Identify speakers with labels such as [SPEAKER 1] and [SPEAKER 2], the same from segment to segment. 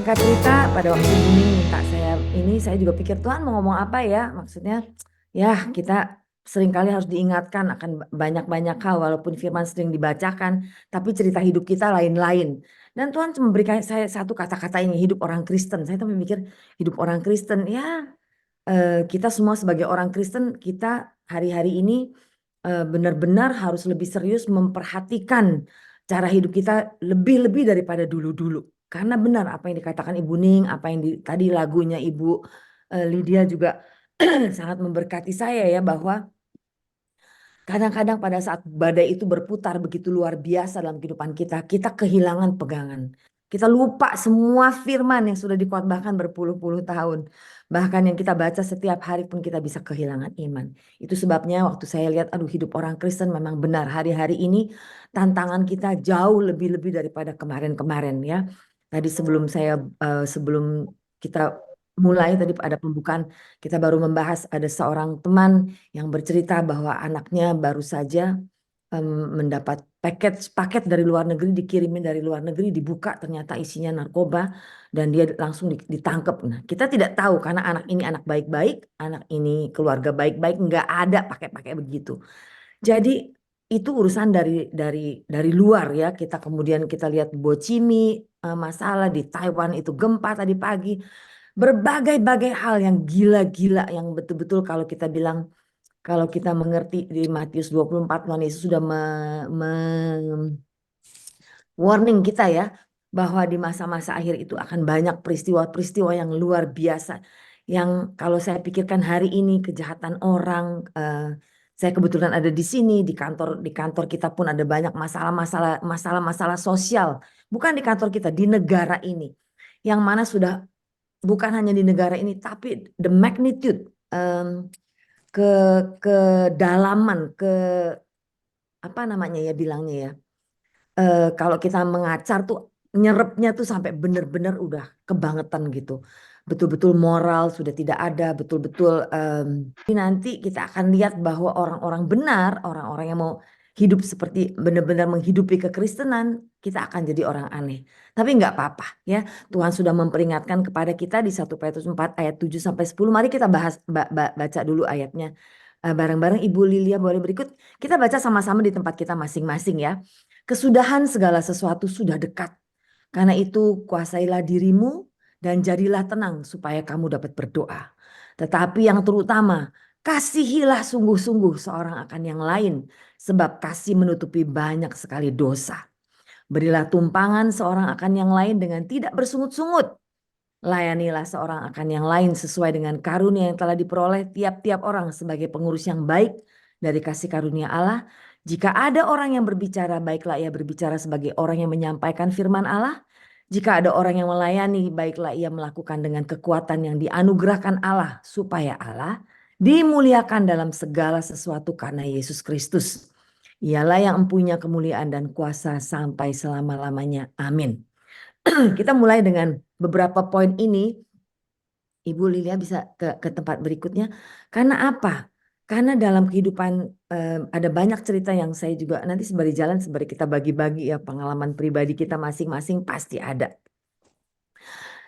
[SPEAKER 1] Singkat cerita, pada waktu Buning minta saya juga pikir Tuhan mau ngomong apa ya? Maksudnya, ya kita seringkali harus diingatkan akan banyak-banyak hal walaupun firman sering dibacakan, tapi cerita hidup kita lain-lain. Dan Tuhan cuma memberikan saya satu kata-kata ini, hidup orang Kristen. Saya tuh mikir hidup orang Kristen, ya kita semua sebagai orang Kristen, kita hari-hari ini benar-benar harus lebih serius memperhatikan cara hidup kita lebih-lebih daripada dulu-dulu. Karena benar apa yang dikatakan Ibu Ning, apa yang tadi lagunya Ibu Lydia juga sangat memberkati saya ya, bahwa kadang-kadang pada saat badai itu berputar begitu luar biasa dalam kehidupan kita, kita kehilangan pegangan. Kita lupa semua firman yang sudah dikotbahkan berpuluh-puluh tahun. Bahkan yang kita baca setiap hari pun kita bisa kehilangan iman. Itu sebabnya waktu saya lihat, aduh, hidup orang Kristen memang benar. Hari-hari ini tantangan kita jauh lebih-lebih daripada kemarin-kemarin ya. Tadi sebelum kita mulai tadi ada pembukaan, kita baru membahas ada seorang teman yang bercerita bahwa anaknya baru saja em, mendapat paket dari luar negeri, dikirimin dari luar negeri, dibuka ternyata isinya narkoba dan dia langsung ditangkap. Nah, kita tidak tahu karena anak ini anak baik-baik, anak ini keluarga baik-baik, nggak ada pakai-pakai begitu. Jadi itu urusan dari luar ya. Kita kemudian kita lihat Bocimi, masalah di Taiwan itu gempa tadi pagi, berbagai-bagai hal yang gila-gila yang betul-betul kalau kita mengerti di Matius 24 Tuhan Yesus sudah warning kita ya bahwa di masa-masa akhir itu akan banyak peristiwa-peristiwa yang luar biasa yang kalau saya pikirkan hari ini kejahatan orang, saya kebetulan ada di sini di kantor kita pun ada banyak masalah-masalah sosial, bukan di kantor kita, di negara ini yang mana sudah bukan hanya di negara ini tapi the magnitude, ke kedalaman, ke apa namanya ya bilangnya ya, kalau kita mengacar tuh nyerepnya tuh sampai benar-benar udah kebangetan gitu. Betul-betul moral sudah tidak ada, betul-betul nanti kita akan lihat bahwa orang-orang benar, orang-orang yang mau hidup seperti benar-benar menghidupi kekristenan, kita akan jadi orang aneh. Tapi nggak apa-apa ya. Tuhan sudah memperingatkan kepada kita di 1 Petrus 4 ayat 7 sampai 10. Mari kita baca dulu ayatnya. Bareng-bareng Ibu Lilia boleh berikut. Kita baca sama-sama di tempat kita masing-masing ya. Kesudahan segala sesuatu sudah dekat. Karena itu kuasailah dirimu dan jadilah tenang supaya kamu dapat berdoa. Tetapi yang terutama, kasihilah sungguh-sungguh seorang akan yang lain, sebab kasih menutupi banyak sekali dosa. Berilah tumpangan seorang akan yang lain dengan tidak bersungut-sungut. Layanilah seorang akan yang lain sesuai dengan karunia yang telah diperoleh tiap-tiap orang sebagai pengurus yang baik dari kasih karunia Allah. Jika ada orang yang berbicara, baiklah ia berbicara sebagai orang yang menyampaikan firman Allah. Jika ada orang yang melayani, baiklah ia melakukan dengan kekuatan yang dianugerahkan Allah, supaya Allah dimuliakan dalam segala sesuatu karena Yesus Kristus. Ialah yang empunya kemuliaan dan kuasa sampai selama-lamanya. Amin. Kita mulai dengan beberapa poin ini. Ibu Lilia bisa ke tempat berikutnya. Karena apa? Karena dalam kehidupan ada banyak cerita yang saya juga nanti sembari jalan, sembari kita bagi-bagi ya pengalaman pribadi kita masing-masing pasti ada.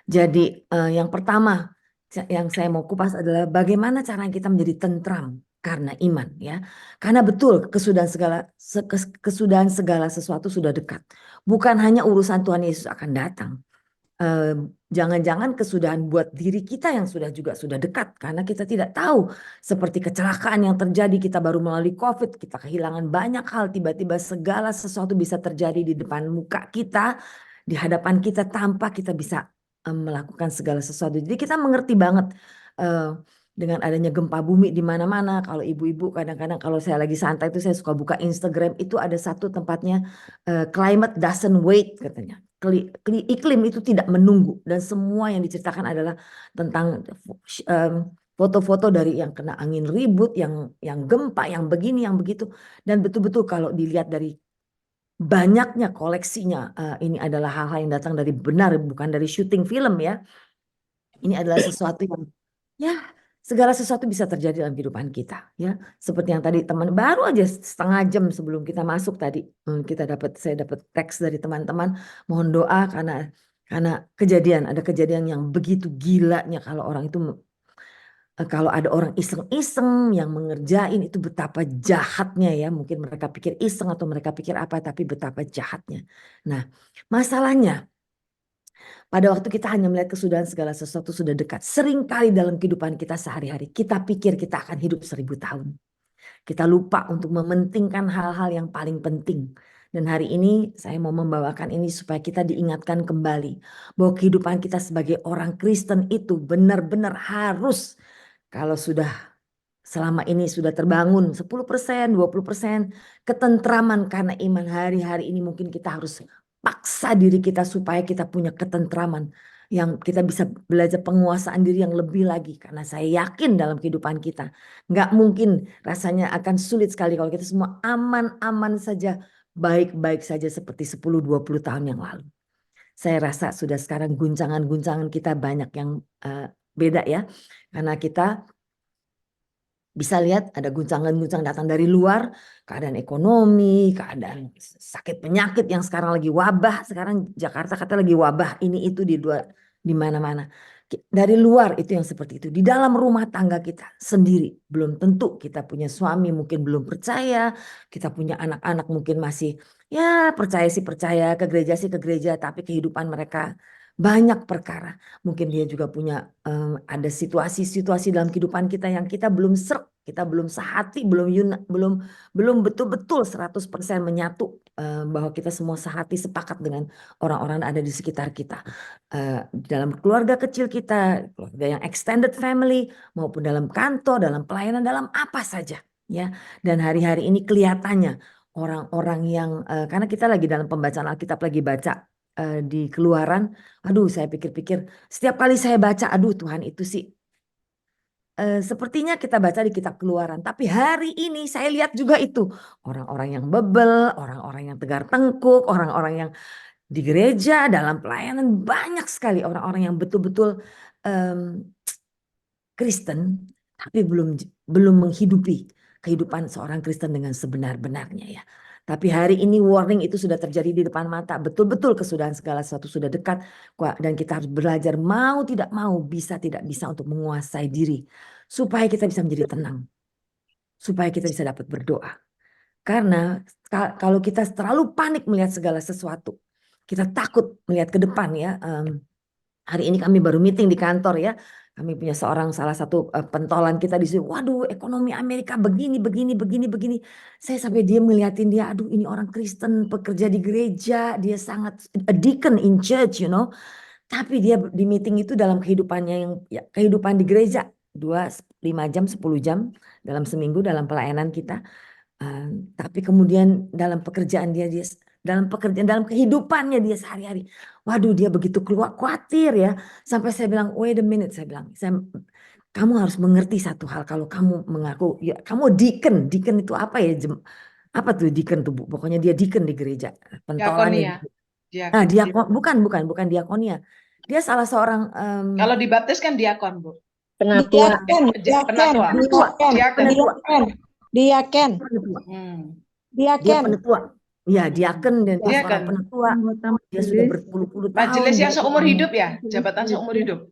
[SPEAKER 1] Jadi yang pertama yang saya mau kupas adalah bagaimana cara kita menjadi tentram karena iman ya. Karena betul kesudahan segala sesuatu sudah dekat. Bukan hanya urusan Tuhan Yesus akan datang. Jangan-jangan kesudahan buat diri kita yang sudah dekat karena kita tidak tahu seperti kecelakaan yang terjadi, kita baru melalui COVID, kita kehilangan banyak hal, tiba-tiba segala sesuatu bisa terjadi di depan muka kita, di hadapan kita tanpa kita bisa melakukan segala sesuatu. Jadi kita mengerti banget dengan adanya gempa bumi di mana-mana. Kalau ibu-ibu kadang-kadang kalau saya lagi santai itu saya suka buka Instagram, itu ada satu tempatnya climate doesn't wait katanya. Iklim itu tidak menunggu dan semua yang diceritakan adalah tentang foto-foto dari yang kena angin ribut, yang gempa, yang begini, yang begitu, dan betul-betul kalau dilihat dari banyaknya koleksinya, ini adalah hal-hal yang datang dari benar, bukan dari syuting film ya. Ini adalah sesuatu yang ya segala sesuatu bisa terjadi dalam kehidupan kita ya. Seperti yang tadi teman baru aja setengah jam sebelum kita masuk tadi saya dapat teks dari teman-teman mohon doa karena Karena ada kejadian yang begitu gilanya kalau orang itu kalau ada orang iseng-iseng yang mengerjain itu betapa jahatnya ya. Mungkin mereka pikir iseng atau mereka pikir apa, tapi betapa jahatnya. Nah, masalahnya pada waktu kita hanya melihat kesudahan segala sesuatu sudah dekat. Seringkali dalam kehidupan kita sehari-hari kita pikir kita akan hidup 1000 tahun. Kita lupa untuk mementingkan hal-hal yang paling penting. Dan hari ini saya mau membawakan ini supaya kita diingatkan kembali bahwa kehidupan kita sebagai orang Kristen itu benar-benar harus, kalau sudah selama ini sudah terbangun 10%, 20% ketentraman karena iman, hari-hari ini mungkin kita harus paksa diri kita supaya kita punya ketentraman, yang kita bisa belajar penguasaan diri yang lebih lagi, karena saya yakin dalam kehidupan kita nggak mungkin, rasanya akan sulit sekali kalau kita semua aman-aman saja, baik-baik saja seperti 10-20 tahun yang lalu. Saya rasa sudah sekarang guncangan-guncangan kita banyak yang beda ya, karena kita bisa lihat ada guncangan-guncangan datang dari luar, keadaan ekonomi, keadaan sakit penyakit yang sekarang lagi wabah. Sekarang Jakarta kata lagi wabah ini itu di mana-mana. Dari luar itu yang seperti itu. Di dalam rumah tangga kita sendiri belum tentu, kita punya suami mungkin belum percaya, kita punya anak-anak mungkin masih ya percaya sih percaya, ke gereja sih ke gereja, tapi kehidupan mereka banyak perkara. Mungkin dia juga punya ada situasi-situasi dalam kehidupan kita yang kita belum serk, kita belum sehati, belum betul-betul 100% menyatu, bahwa kita semua sehati sepakat dengan orang-orang yang ada di sekitar kita. Dalam keluarga kecil kita, keluarga yang extended family, maupun dalam kantor, dalam pelayanan, dalam apa saja ya. Dan hari-hari ini kelihatannya orang-orang yang karena kita lagi dalam pembacaan Alkitab, lagi baca di Keluaran. Aduh, saya pikir-pikir setiap kali saya baca, aduh Tuhan itu sih sepertinya kita baca di kitab Keluaran. Tapi hari ini saya lihat juga itu orang-orang yang bebel, orang-orang yang tegar tengkuk, orang-orang yang di gereja dalam pelayanan, banyak sekali orang-orang yang betul-betul em, Kristen, tapi belum menghidupi kehidupan seorang Kristen dengan sebenar-benarnya ya. Tapi hari ini warning itu sudah terjadi di depan mata. Betul-betul kesudahan segala sesuatu sudah dekat. Dan kita harus belajar mau tidak mau, bisa tidak bisa untuk menguasai diri. Supaya kita bisa menjadi tenang. Supaya kita bisa dapat berdoa. Karena kalau kita terlalu panik melihat segala sesuatu, kita takut melihat ke depan ya. Hari ini kami baru meeting di kantor ya. Kami punya salah satu pentolan kita di sini. Waduh, ekonomi Amerika begini, begini, begini, begini. Saya sampai dia melihatin dia, aduh ini orang Kristen, pekerja di gereja, dia sangat a deacon in church, you know. Tapi dia di meeting itu dalam kehidupannya yang ya, kehidupan di gereja 5 jam, 10 jam dalam seminggu dalam pelayanan kita. Tapi kemudian dalam pekerjaan dia dalam pekerjaan, dalam kehidupannya dia sehari-hari, waduh dia begitu keluar khawatir ya, sampai saya bilang wait a minute, saya bilang kamu harus mengerti satu hal, kalau kamu mengaku ya kamu deacon itu apa ya, apa tuh deacon tuh Bu? Pokoknya dia deacon di gereja, pentolannya
[SPEAKER 2] Diakonia.
[SPEAKER 1] nah
[SPEAKER 2] Diakon.
[SPEAKER 1] diakon bukan diakonia, dia salah seorang
[SPEAKER 2] Kalau dibaptis kan diakon, Bu.
[SPEAKER 3] Penatua.
[SPEAKER 2] Penatua. Diakon.
[SPEAKER 3] Diaken.
[SPEAKER 1] Dia penetua. Ya, diaken dan dia
[SPEAKER 2] Diaken.
[SPEAKER 1] seorang penetua. Dia sudah berpuluh-puluh tahun.
[SPEAKER 2] Majelis yang seumur hidup ya, jabatan seumur hidup.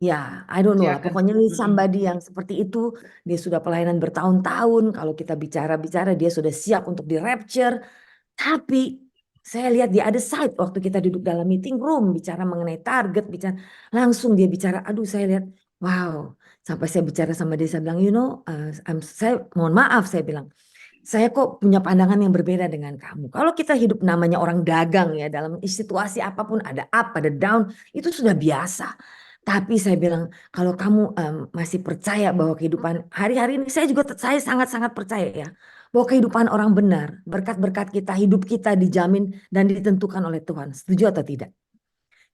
[SPEAKER 1] Ya, I don't know lah.
[SPEAKER 2] Diaken.
[SPEAKER 1] Pokoknya ini somebody yang seperti itu. Dia sudah pelayanan bertahun-tahun. Kalau kita bicara-bicara, dia sudah siap untuk di rapture. Tapi saya lihat di ada side waktu kita duduk dalam meeting room, bicara mengenai target, bicara langsung dia bicara. Aduh, saya lihat, wow. Sampai saya bicara sama dia, saya bilang, you know, saya mohon maaf, saya bilang, saya kok punya pandangan yang berbeda dengan kamu. Kalau kita hidup namanya orang dagang ya, dalam situasi apapun ada up, ada down, itu sudah biasa. Tapi saya bilang, kalau kamu masih percaya bahwa kehidupan hari-hari ini, saya sangat-sangat percaya ya, bahwa kehidupan orang benar, berkat-berkat kita, hidup kita dijamin dan ditentukan oleh Tuhan. Setuju atau tidak?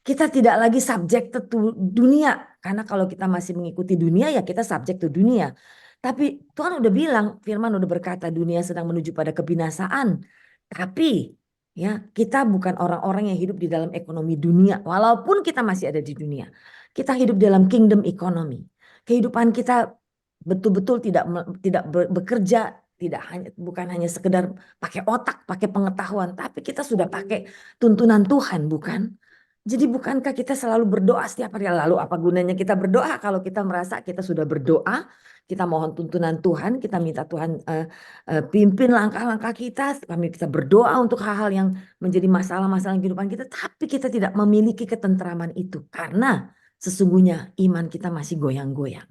[SPEAKER 1] Kita tidak lagi subjected to dunia. Karena kalau kita masih mengikuti dunia ya kita subject to dunia. Tapi Tuhan udah bilang, firman udah berkata dunia sedang menuju pada kebinasaan. Tapi ya kita bukan orang-orang yang hidup di dalam ekonomi dunia. Walaupun kita masih ada di dunia. Kita hidup dalam kingdom economy. Kehidupan kita betul-betul tidak bekerja, bukan hanya sekedar pakai otak, pakai pengetahuan, tapi kita sudah pakai tuntunan Tuhan, bukan? Jadi bukankah kita selalu berdoa setiap hari? Lalu apa gunanya kita berdoa kalau kita merasa kita sudah berdoa, kita mohon tuntunan Tuhan, kita minta Tuhan pimpin langkah-langkah kita, kita berdoa untuk hal-hal yang menjadi masalah-masalah kehidupan kita, tapi kita tidak memiliki ketentraman itu karena sesungguhnya iman kita masih goyang-goyang.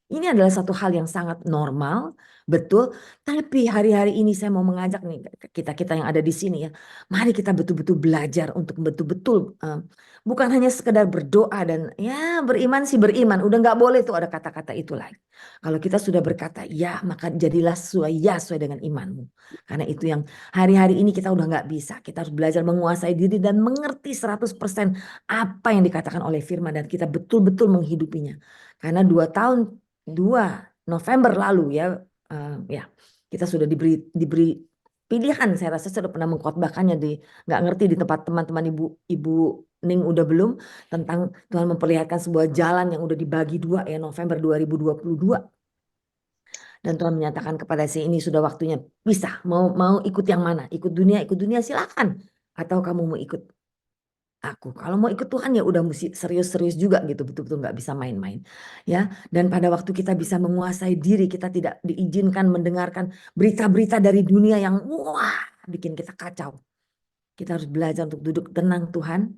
[SPEAKER 1] Ini adalah satu hal yang sangat normal, betul. Tapi hari-hari ini saya mau mengajak nih kita yang ada di sini ya. Mari kita betul-betul belajar untuk betul-betul bukan hanya sekedar berdoa dan ya beriman sih beriman. Udah nggak boleh tuh ada kata-kata itu lagi. Kalau kita sudah berkata ya maka jadilah sesuai dengan imanmu. Karena itu yang hari-hari ini kita udah nggak bisa. Kita harus belajar menguasai diri dan mengerti 100% apa yang dikatakan oleh firman dan kita betul-betul menghidupinya. Karena 2 November lalu ya kita sudah diberi pilihan. Saya rasa saya sudah pernah mengkhotbahkannya nggak ngerti di tempat teman-teman ibu Ning udah belum, tentang Tuhan memperlihatkan sebuah jalan yang udah dibagi 2 ya November 2022 dan Tuhan menyatakan kepada saya ini sudah waktunya pisah, mau ikut yang mana, ikut dunia silakan atau kamu mau ikut aku. Kalau mau ikut Tuhan ya udah mesti serius-serius juga gitu, betul-betul nggak bisa main-main ya. Dan pada waktu kita bisa menguasai diri, kita tidak diizinkan mendengarkan berita-berita dari dunia yang wah bikin kita kacau. Kita harus belajar untuk duduk tenang. Tuhan,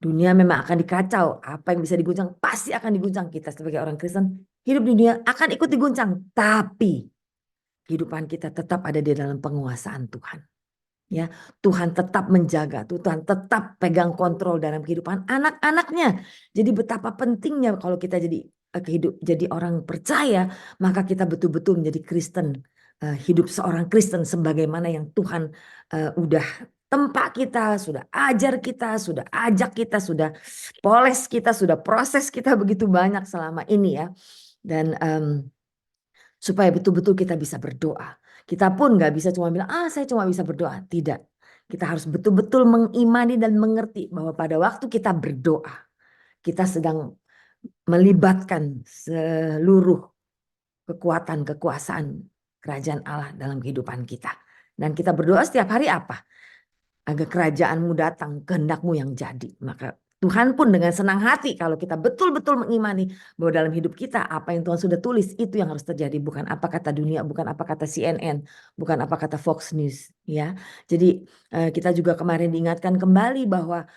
[SPEAKER 1] dunia memang akan dikacau, apa yang bisa diguncang pasti akan diguncang. Kita sebagai orang Kristen hidup di dunia akan ikut diguncang, tapi kehidupan kita tetap ada di dalam penguasaan Tuhan. Ya, Tuhan tetap menjaga, Tuhan tetap pegang kontrol dalam kehidupan anak-anaknya. Jadi betapa pentingnya kalau kita jadi orang percaya, maka kita betul-betul menjadi Kristen, hidup seorang Kristen sebagaimana yang Tuhan udah tempa kita, sudah ajar kita, sudah ajak kita, sudah poles kita, sudah proses kita begitu banyak selama ini ya. Dan supaya betul-betul kita bisa berdoa. Kita pun nggak bisa cuma bilang, saya cuma bisa berdoa. Tidak. Kita harus betul-betul mengimani dan mengerti bahwa pada waktu kita berdoa, kita sedang melibatkan seluruh kekuatan, kekuasaan kerajaan Allah dalam kehidupan kita. Dan kita berdoa setiap hari apa? Agar kerajaanmu datang, kehendakmu yang jadi. Maka Tuhan pun dengan senang hati kalau kita betul-betul mengimani bahwa dalam hidup kita apa yang Tuhan sudah tulis itu yang harus terjadi, bukan apa kata dunia, bukan apa kata CNN, bukan apa kata Fox News ya. Jadi kita juga kemarin diingatkan kembali bahwa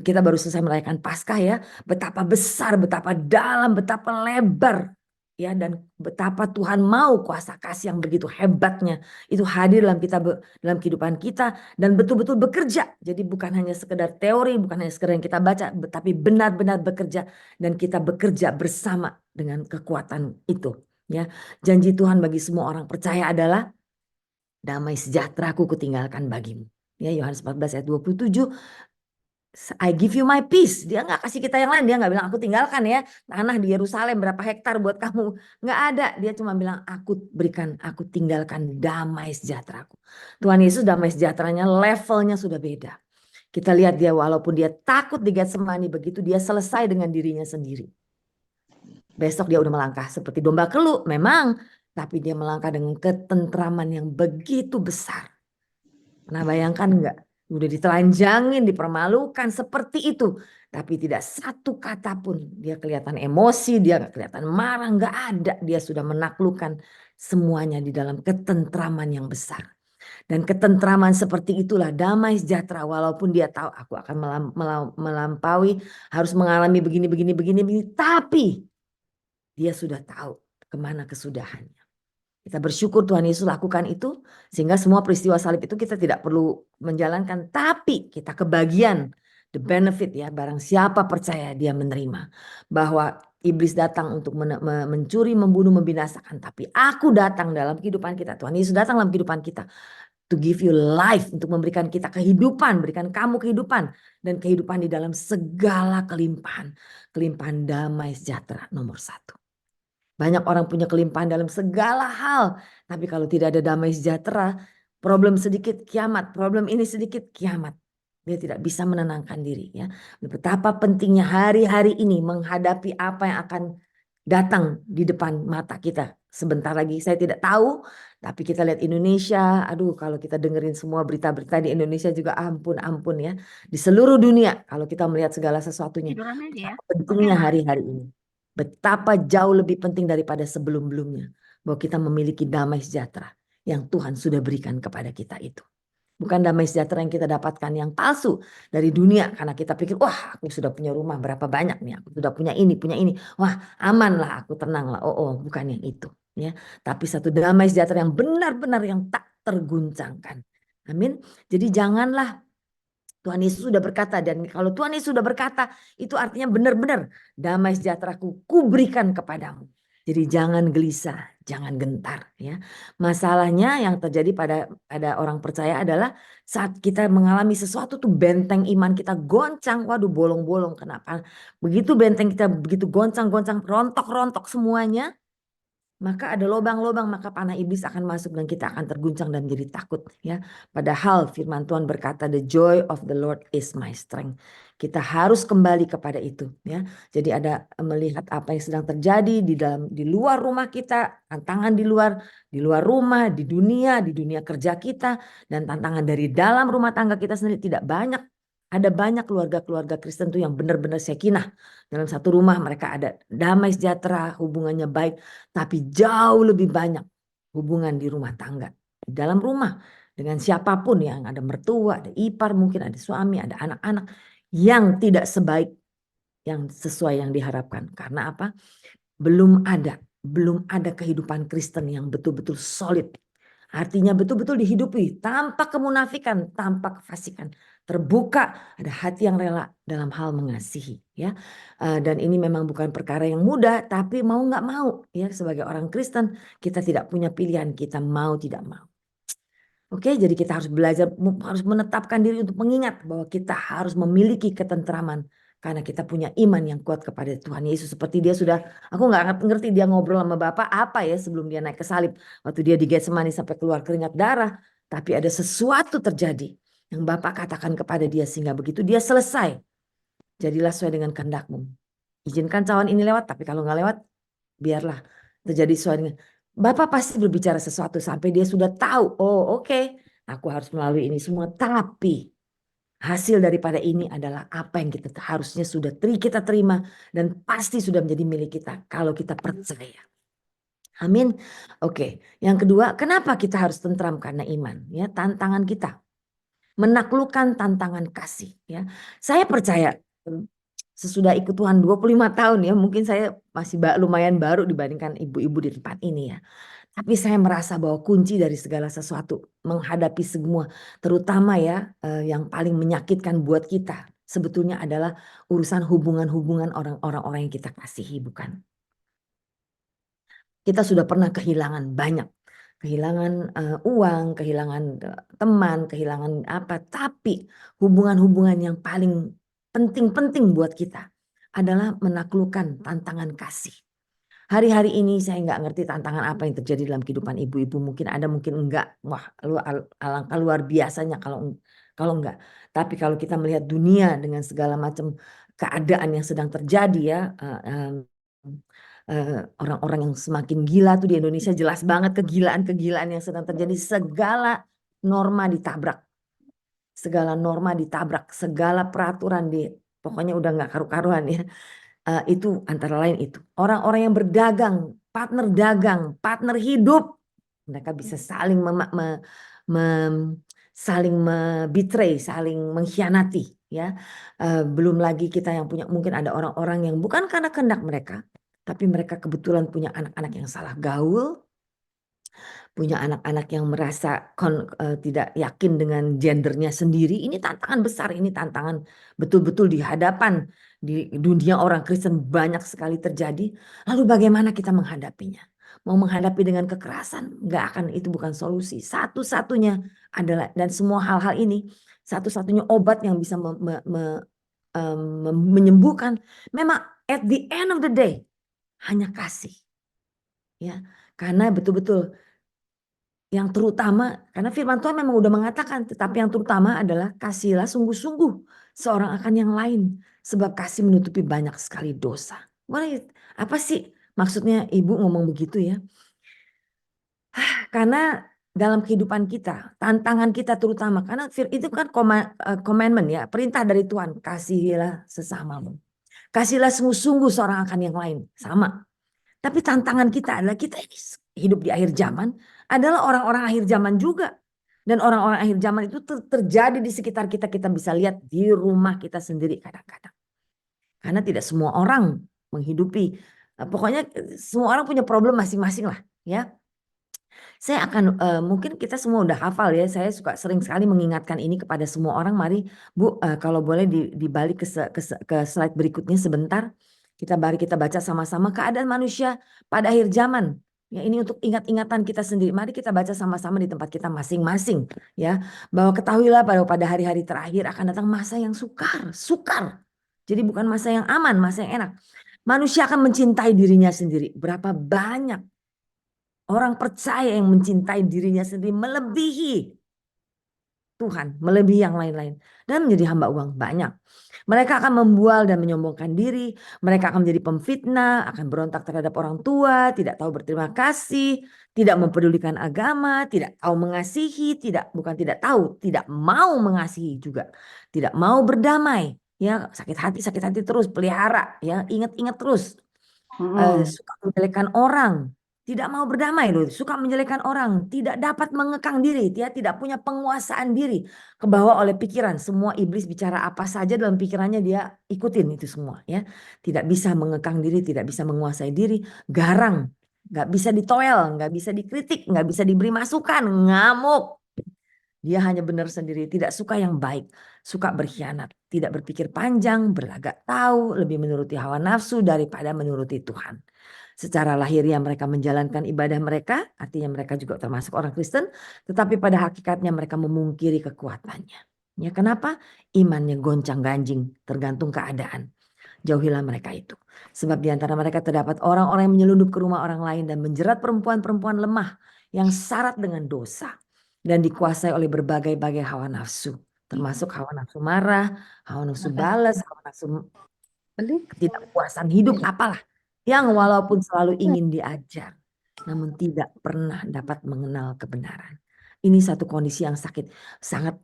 [SPEAKER 1] kita baru selesai merayakan Paskah ya, betapa besar, betapa dalam, betapa lebar ya, dan betapa Tuhan mau kuasa kasih yang begitu hebatnya itu hadir dalam kehidupan kita dan betul-betul bekerja. Jadi bukan hanya sekedar teori, bukan hanya sekedar yang kita baca, tapi benar-benar bekerja dan kita bekerja bersama dengan kekuatan itu. Ya, janji Tuhan bagi semua orang percaya adalah damai sejahtera aku kutinggalkan bagimu. Ya, Yohanes 14 ayat 27. I give you my peace. Dia nggak kasih kita yang lain. Dia nggak bilang aku tinggalkan ya tanah di Yerusalem berapa hektar buat kamu. Nggak ada. Dia cuma bilang aku tinggalkan damai sejahteraku. Tuhan Yesus damai sejahteranya levelnya sudah beda. Kita lihat dia walaupun dia takut di Getsemani, begitu dia selesai dengan dirinya sendiri. Besok dia udah melangkah seperti domba keluk memang. Tapi dia melangkah dengan ketentraman yang begitu besar. Pernah bayangkan nggak? Udah ditelanjangin, dipermalukan seperti itu. Tapi tidak satu kata pun dia kelihatan emosi, dia nggak kelihatan marah, nggak ada. Dia sudah menaklukkan semuanya di dalam ketentraman yang besar. Dan ketentraman seperti itulah damai sejahtera. Walaupun dia tahu aku akan melampaui, harus mengalami begini. Tapi dia sudah tahu kemana kesudahannya. Kita bersyukur Tuhan Yesus lakukan itu sehingga semua peristiwa salib itu kita tidak perlu menjalankan, tapi kita kebagian the benefit ya, barang siapa percaya dia menerima bahwa iblis datang untuk mencuri, membunuh, membinasakan, tapi aku datang dalam kehidupan kita. Tuhan Yesus datang dalam kehidupan kita to give you life, untuk memberikan kita kehidupan, berikan kamu kehidupan dan kehidupan di dalam segala kelimpahan damai sejahtera nomor 1. Banyak orang punya kelimpahan dalam segala hal. Tapi kalau tidak ada damai sejahtera, problem sedikit kiamat, problem ini sedikit kiamat. Dia tidak bisa menenangkan diri ya. Betapa pentingnya hari-hari ini menghadapi apa yang akan datang di depan mata kita. sebentar lagi. Saya tidak tahu, tapi kita lihat Indonesia, aduh kalau kita dengerin semua berita-berita di Indonesia juga ampun ya. Di seluruh dunia kalau kita melihat segala sesuatunya,
[SPEAKER 4] Tiduran aja ya.
[SPEAKER 1] betapa pentingnya hari-hari ini. Betapa jauh lebih penting daripada sebelum-belumnya. Bahwa kita memiliki damai sejahtera yang Tuhan sudah berikan kepada kita itu. Bukan damai sejahtera yang kita dapatkan yang palsu dari dunia. Karena kita pikir, wah aku sudah punya rumah berapa banyak nih. Aku sudah punya ini. Wah aman lah, aku tenang lah. Oh bukan yang itu. Ya, tapi satu damai sejahtera yang benar-benar yang tak terguncangkan. Amin. Jadi janganlah, Tuhan Yesus sudah berkata, dan kalau Tuhan Yesus sudah berkata, itu artinya benar-benar damai sejahteraku kuberikan kepadamu. Jadi jangan gelisah, jangan gentar ya. Masalahnya yang terjadi pada orang percaya adalah saat kita mengalami sesuatu tuh benteng iman kita goncang, waduh bolong-bolong. Kenapa? Begitu benteng kita begitu goncang-goncang, rontok-rontok semuanya, maka ada lubang-lubang, maka panah iblis akan masuk dan kita akan terguncang dan jadi takut ya. Padahal firman Tuhan berkata, the joy of the Lord is my strength. Kita harus kembali kepada itu ya. Jadi ada melihat apa yang sedang terjadi di luar rumah kita, tantangan di luar rumah, di dunia kerja kita, dan tantangan dari dalam rumah tangga kita sendiri tidak banyak. Ada banyak keluarga-keluarga Kristen tuh yang benar-benar sakinah. Dalam satu rumah mereka ada damai sejahtera, hubungannya baik. Tapi jauh lebih banyak hubungan di rumah tangga. Di dalam rumah dengan siapapun yang ada mertua, ada ipar, mungkin ada suami, ada anak-anak. Yang tidak sebaik, yang sesuai yang diharapkan. Karena apa? Belum ada kehidupan Kristen yang betul-betul solid. Artinya betul-betul dihidupi tanpa kemunafikan, tanpa kefasikan. Terbuka, ada hati yang rela dalam hal mengasihi ya. Dan ini memang bukan perkara yang mudah, tapi mau nggak mau ya, sebagai orang Kristen kita tidak punya pilihan, kita mau tidak mau. Oke, jadi kita harus belajar, harus menetapkan diri untuk mengingat bahwa kita harus memiliki ketentraman karena kita punya iman yang kuat kepada Tuhan Yesus. Seperti dia sudah, aku nggak ngerti dia ngobrol sama Bapak apa ya sebelum dia naik ke salib. Waktu dia di Getsemani sampai keluar keringat darah. Tapi ada sesuatu terjadi yang Bapak katakan kepada dia sehingga begitu dia selesai. Jadilah sesuai dengan kehendakmu. Izinkan cawan ini lewat, tapi kalau nggak lewat, biarlah terjadi sesuai dengan. Bapak pasti berbicara sesuatu sampai dia sudah tahu, oh oke, aku harus melalui ini semua. Tapi hasil daripada ini adalah apa yang kita harusnya sudah kita terima dan pasti sudah menjadi milik kita kalau kita percaya. Amin. Oke, yang kedua, kenapa kita harus tentram? Karena iman. Ya, tantangan kita menaklukkan tantangan kasih. Ya, saya percaya sesudah ikut Tuhan 25 tahun ya, mungkin saya masih lumayan baru dibandingkan ibu-ibu di tempat ini ya. Tapi saya merasa bahwa kunci dari segala sesuatu menghadapi semua, terutama ya yang paling menyakitkan buat kita sebetulnya adalah urusan hubungan-hubungan orang-orang yang kita kasihi, bukan? Kita sudah pernah kehilangan banyak, kehilangan uang, kehilangan teman, kehilangan apa, tapi hubungan-hubungan yang paling penting-penting buat kita adalah menaklukkan tantangan kasih. Hari-hari ini saya nggak ngerti tantangan apa yang terjadi dalam kehidupan ibu-ibu. Mungkin ada, mungkin enggak. Wah, alangkah luar biasanya kalau enggak. Tapi kalau kita melihat dunia dengan segala macam keadaan yang sedang terjadi ya, orang-orang yang semakin gila tuh di Indonesia, jelas banget kegilaan-kegilaan yang sedang terjadi. Segala norma ditabrak. Segala norma ditabrak, segala peraturan pokoknya udah nggak karu-karuan ya. Itu antara lain itu. Orang-orang yang berdagang, partner hidup. Mereka bisa saling saling betray, saling mengkhianati ya. Belum lagi kita yang punya, mungkin ada orang-orang yang bukan karena kehendak mereka, tapi mereka kebetulan punya anak-anak yang salah gaul, punya anak-anak yang merasa tidak yakin dengan gendernya sendiri. Ini tantangan besar, ini tantangan betul-betul di hadapan di dunia orang Kristen banyak sekali terjadi. Lalu bagaimana kita menghadapinya? Mau menghadapi dengan kekerasan? Nggak akan, itu bukan solusi. Satu-satunya adalah, dan semua hal-hal ini, satu-satunya obat yang bisa menyembuhkan, memang at the end of the day, hanya kasih. Ya, karena betul-betul yang terutama, karena firman Tuhan memang udah mengatakan, tetapi yang terutama adalah kasihlah sungguh-sungguh seorang akan yang lain, sebab kasih menutupi banyak sekali dosa. Apa sih maksudnya ibu ngomong begitu ya? Karena dalam kehidupan kita, tantangan kita terutama, karena itu kan commandment ya, perintah dari Tuhan, kasihilah sesamamu. Kasihlah sungguh-sungguh seorang akan yang lain, sama. Tapi tantangan kita adalah kita ini hidup di akhir zaman, adalah orang-orang akhir zaman juga. Dan orang-orang akhir zaman itu terjadi di sekitar kita, kita bisa lihat di rumah kita sendiri kadang-kadang. Karena tidak semua orang menghidupi, pokoknya semua orang punya problem masing-masing lah ya. Saya akan mungkin kita semua udah hafal ya. Saya suka sering sekali mengingatkan ini kepada semua orang. Mari Bu, kalau boleh dibalik ke slide berikutnya sebentar. Mari kita baca sama-sama keadaan manusia pada akhir zaman. Ya, ini untuk ingat-ingatan kita sendiri. Mari kita baca sama-sama di tempat kita masing-masing ya. Bahwa ketahuilah pada hari-hari terakhir akan datang masa yang sukar. Jadi bukan masa yang aman, masa yang enak. Manusia akan mencintai dirinya sendiri. Berapa banyak orang percaya yang mencintai dirinya sendiri melebihi Tuhan, melebihi yang lain-lain. Dan menjadi hamba uang banyak. Mereka akan membual dan menyombongkan diri. Mereka akan menjadi pemfitnah, akan berontak terhadap orang tua, tidak tahu berterima kasih, tidak mempedulikan agama, tidak tahu mengasihi, bukan tidak tahu, tidak mau mengasihi juga. Tidak mau berdamai. Ya, sakit hati terus, pelihara. Ya, ingat-ingat terus. Suka menjelekkan orang. Tidak mau berdamai loh, suka menjelekkan orang, tidak dapat mengekang diri, dia tidak punya penguasaan diri, kebawa oleh pikiran, semua iblis bicara apa saja dalam pikirannya dia ikutin itu semua ya. Tidak bisa mengekang diri, tidak bisa menguasai diri, garang, nggak bisa ditoel, nggak bisa dikritik, nggak bisa diberi masukan, ngamuk. Dia hanya benar sendiri, tidak suka yang baik, suka berkhianat, tidak berpikir panjang, berlagak tahu, lebih menuruti hawa nafsu daripada menuruti Tuhan. Secara lahiriah mereka menjalankan ibadah mereka, artinya mereka juga termasuk orang Kristen, tetapi pada hakikatnya mereka memungkiri kekuatannya. Ya, kenapa? Imannya goncang-ganjing, tergantung keadaan. Jauhilah mereka itu. Sebab di antara mereka terdapat orang-orang yang menyelundup ke rumah orang lain dan menjerat perempuan-perempuan lemah yang syarat dengan dosa dan dikuasai oleh berbagai-bagai hawa nafsu, termasuk hawa nafsu marah, hawa nafsu balas, hawa nafsu ketidakpuasan hidup, apalah yang walaupun selalu ingin diajar namun tidak pernah dapat mengenal kebenaran. Ini satu kondisi yang sangat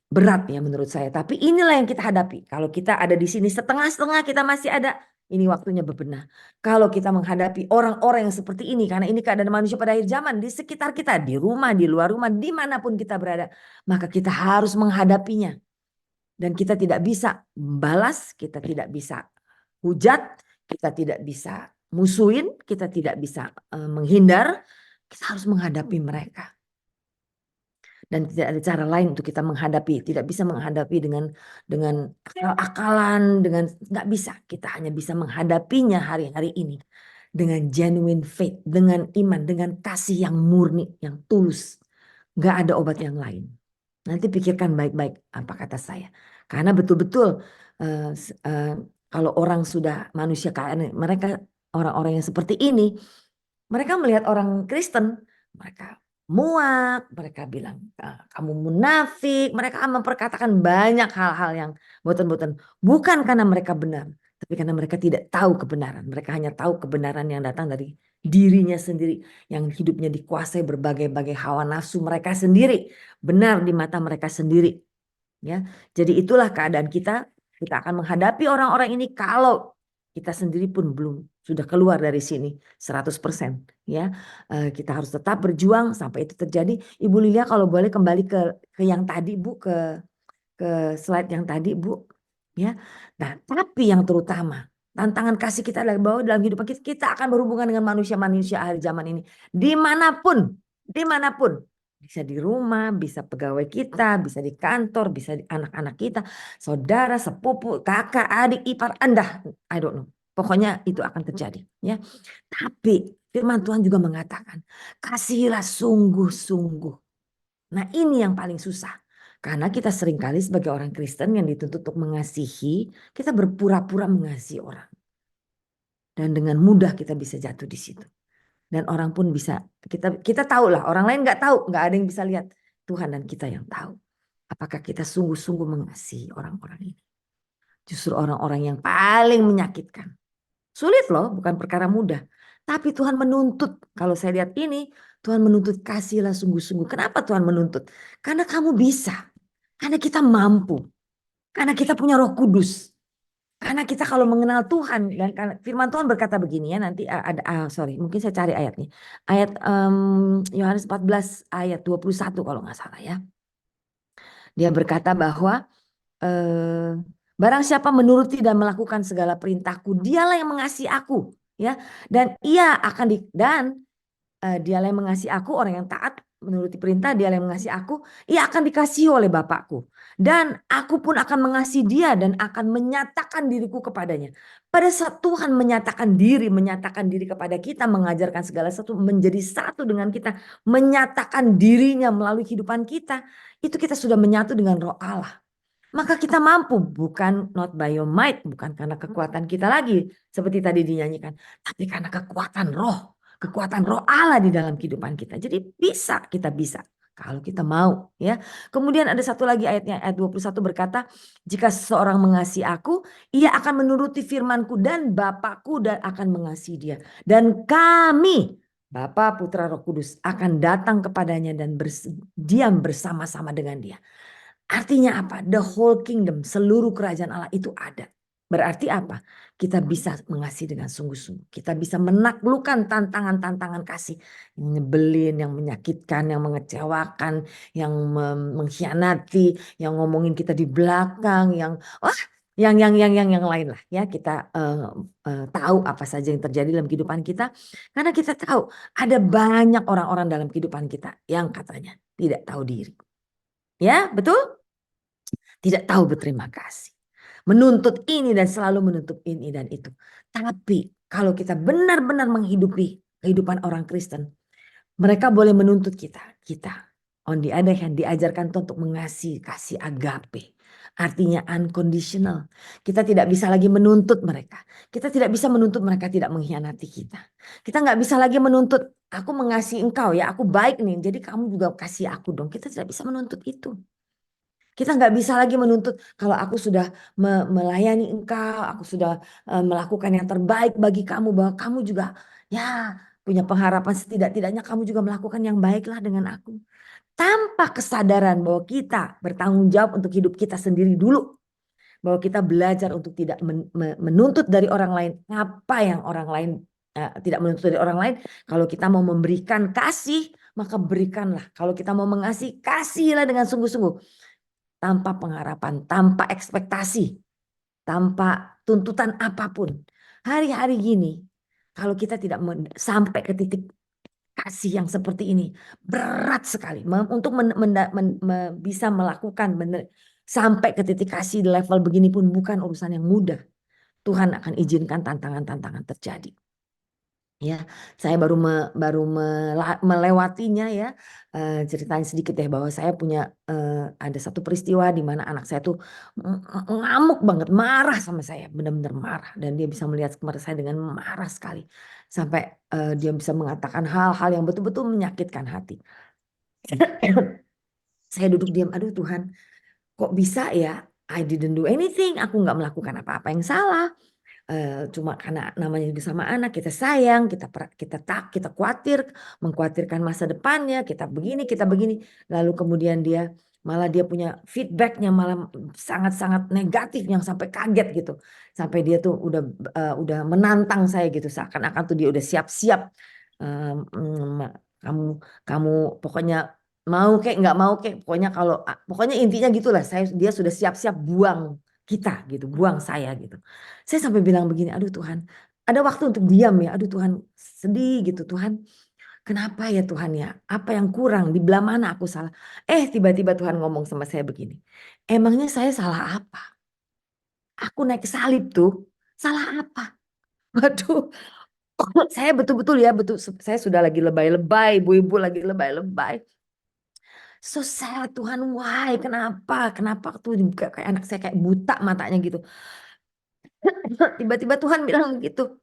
[SPEAKER 1] berat ya menurut saya. Tapi inilah yang kita hadapi. Kalau kita ada di sini setengah-setengah kita masih ada, ini waktunya bebenah. Kalau kita menghadapi orang-orang yang seperti ini, karena ini keadaan manusia pada akhir zaman di sekitar kita, di rumah, di luar rumah, dimanapun kita berada, maka kita harus menghadapinya. Dan kita tidak bisa balas, kita tidak bisa hujat, kita tidak bisa musuhin, kita tidak bisa menghindar, kita harus menghadapi mereka. Dan tidak ada cara lain untuk kita menghadapi, tidak bisa menghadapi dengan akal-akalan, nggak bisa. Kita hanya bisa menghadapinya hari-hari ini dengan genuine faith, dengan iman, dengan kasih yang murni, yang tulus. Nggak ada obat yang lain. Nanti pikirkan baik-baik apa kata saya. Karena betul-betul kalau orang sudah manusia kayak mereka, orang-orang yang seperti ini, mereka melihat orang Kristen, mereka muak, mereka bilang kamu munafik, mereka akan memperkatakan banyak hal-hal yang boten-boten, bukan karena mereka benar, tapi karena mereka tidak tahu kebenaran. Mereka hanya tahu kebenaran yang datang dari dirinya sendiri, yang hidupnya dikuasai berbagai-bagai hawa nafsu mereka sendiri, benar di mata mereka sendiri. Ya, jadi itulah keadaan kita. Kita akan menghadapi orang-orang ini kalau kita sendiri pun belum sudah keluar dari sini 100%. Ya, kita harus tetap berjuang sampai itu terjadi. Ibu Lilia kalau boleh kembali ke yang tadi Bu, ke slide yang tadi Bu. Ya, nah tapi yang terutama tantangan kasih kita adalah bahwa dalam kehidupan kita akan berhubungan dengan manusia-manusia akhir zaman ini dimanapun. Bisa di rumah, bisa pegawai kita, bisa di kantor, bisa di anak-anak kita, saudara, sepupu, kakak, adik, ipar, Anda, I don't know. Pokoknya itu akan terjadi. Ya. Tapi firman Tuhan juga mengatakan, kasihilah sungguh-sungguh. Nah ini yang paling susah. Karena kita seringkali sebagai orang Kristen yang dituntut untuk mengasihi, kita berpura-pura mengasihi orang. Dan dengan mudah kita bisa jatuh di situ. Dan orang pun bisa, kita tahu lah, orang lain nggak tahu, nggak ada yang bisa lihat. Tuhan dan kita yang tahu. Apakah kita sungguh-sungguh mengasihi orang-orang ini. Justru orang-orang yang paling menyakitkan. Sulit loh, bukan perkara mudah. Tapi Tuhan menuntut, kalau saya lihat ini, Tuhan menuntut kasihlah sungguh-sungguh. Kenapa Tuhan menuntut? Karena kamu bisa. Karena kita mampu. Karena kita punya Roh Kudus. Karena kita kalau mengenal Tuhan dan karena firman Tuhan berkata begini ya, nanti ada sorry, mungkin saya cari ayatnya. Ayat Yohanes 14 ayat 21 kalau nggak salah ya. Dia berkata bahwa barang siapa menuruti dan melakukan segala perintahku, dialah yang mengasihi aku, ya. Dan ia akan dialah yang mengasihi aku, orang yang taat menuruti perintah, dialah yang mengasihi aku, ia akan dikasihi oleh Bapakku. Dan aku pun akan mengasihi dia dan akan menyatakan diriku kepadanya. Pada saat Tuhan menyatakan diri kepada kita, mengajarkan segala sesuatu menjadi satu dengan kita, menyatakan dirinya melalui kehidupan kita, itu kita sudah menyatu dengan Roh Allah. Maka kita mampu, bukan not by your might, bukan karena kekuatan kita lagi seperti tadi dinyanyikan, tapi karena kekuatan roh Allah di dalam kehidupan kita. Jadi kita bisa kalau kita mau, ya. Kemudian ada satu lagi ayatnya, ayat 21 berkata, jika seseorang mengasihi aku, ia akan menuruti firmanku, dan Bapakku dan akan mengasihi dia. Dan kami, Bapa, Putra, Roh Kudus akan datang kepadanya dan diam bersama-sama dengan dia. Artinya apa? The whole kingdom, seluruh kerajaan Allah itu ada. Berarti apa? Kita bisa mengasihi dengan sungguh-sungguh. Kita bisa menaklukkan tantangan-tantangan kasih. Yang nyebelin, yang menyakitkan, yang mengecewakan, yang mengkhianati, yang ngomongin kita di belakang, yang yang lain lah ya. Kita tahu apa saja yang terjadi dalam kehidupan kita. Karena kita tahu ada banyak orang-orang dalam kehidupan kita yang katanya tidak tahu diri. Ya, betul? Tidak tahu berterima kasih. Menuntut ini dan selalu menuntut ini dan itu. Tapi kalau kita benar-benar menghidupi kehidupan orang Kristen, mereka boleh menuntut kita. On the other hand, diajarkan Tuhan untuk mengasihi, kasih agape. Artinya unconditional. Kita tidak bisa lagi menuntut mereka. Kita tidak bisa menuntut mereka tidak mengkhianati kita. Kita nggak bisa lagi menuntut, aku mengasihi engkau ya, aku baik nih, jadi kamu juga kasih aku dong. Kita tidak bisa menuntut itu. Kita nggak bisa lagi menuntut kalau aku sudah melayani engkau, aku sudah melakukan yang terbaik bagi kamu, bahwa kamu juga ya punya pengharapan setidak-tidaknya kamu juga melakukan yang baiklah dengan aku. Tanpa kesadaran bahwa kita bertanggung jawab untuk hidup kita sendiri dulu. Bahwa kita belajar untuk tidak menuntut dari orang lain apa yang orang lain tidak menuntut dari orang lain. Kalau kita mau memberikan kasih, maka berikanlah. Kalau kita mau mengasihi, kasihlah dengan sungguh-sungguh. Tanpa pengharapan, tanpa ekspektasi, tanpa tuntutan apapun. Hari-hari gini, kalau kita tidak sampai ke titik kasih yang seperti ini, berat sekali. Untuk bisa melakukan sampai ke titik kasih di level begini pun bukan urusan yang mudah. Tuhan akan izinkan tantangan-tantangan terjadi. Ya, saya baru melewatinya ya. Ceritain sedikit ya bahwa saya punya ada satu peristiwa di mana anak saya tuh ngamuk banget, marah sama saya, benar-benar marah, dan dia bisa melihat kepada saya dengan marah sekali sampai dia bisa mengatakan hal-hal yang betul-betul menyakitkan hati. Saya duduk diam, aduh Tuhan, kok bisa ya? I didn't do anything, aku nggak melakukan apa-apa yang salah. Cuma karena namanya juga sama anak, kita sayang, kita khawatir, mengkhawatirkan masa depannya, kita begini, lalu kemudian dia punya feedbacknya malah sangat-sangat negatif yang sampai kaget gitu, sampai dia tuh udah menantang saya gitu, seakan-akan tuh dia udah siap-siap, kamu pokoknya mau kek nggak mau kek, pokoknya intinya gitulah, dia sudah siap-siap buang kita gitu, buang saya gitu. Saya sampai bilang begini, aduh Tuhan, ada waktu untuk diam ya, aduh Tuhan, sedih gitu, Tuhan, kenapa ya Tuhan ya, apa yang kurang, di belah mana aku salah. Tiba-tiba Tuhan ngomong sama saya begini, emangnya saya salah apa? Aku naik salib tuh, salah apa? Waduh, saya betul-betul ya, saya sudah lagi lebay-lebay, ibu-ibu lagi lebay-lebay. So sad, Tuhan, why? Kenapa tuh kayak anak saya kayak buta matanya gitu. Tiba-tiba Tuhan bilang gitu.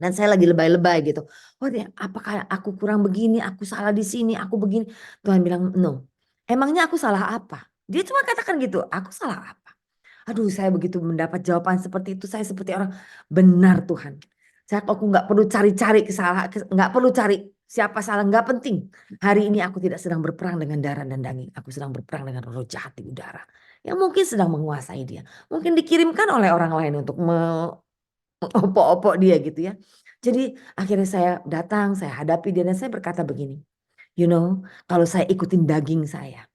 [SPEAKER 1] Dan saya lagi lebay-lebay gitu. Oh ya, apakah aku kurang begini, aku salah di sini, aku begini. Tuhan bilang, no. Emangnya aku salah apa? Dia cuma katakan gitu, aku salah apa? Aduh, saya begitu mendapat jawaban seperti itu, saya seperti orang, benar Tuhan. Aku nggak perlu cari-cari kesalahan, nggak perlu cari siapa salah, nggak penting. Hari ini aku tidak sedang berperang dengan darah dan daging. Aku sedang berperang dengan roh jahat di udara yang mungkin sedang menguasai dia. Mungkin dikirimkan oleh orang lain untuk opok-opok dia gitu ya. Jadi akhirnya saya datang, saya hadapi dia dan saya berkata begini, you know, kalau saya ikutin daging saya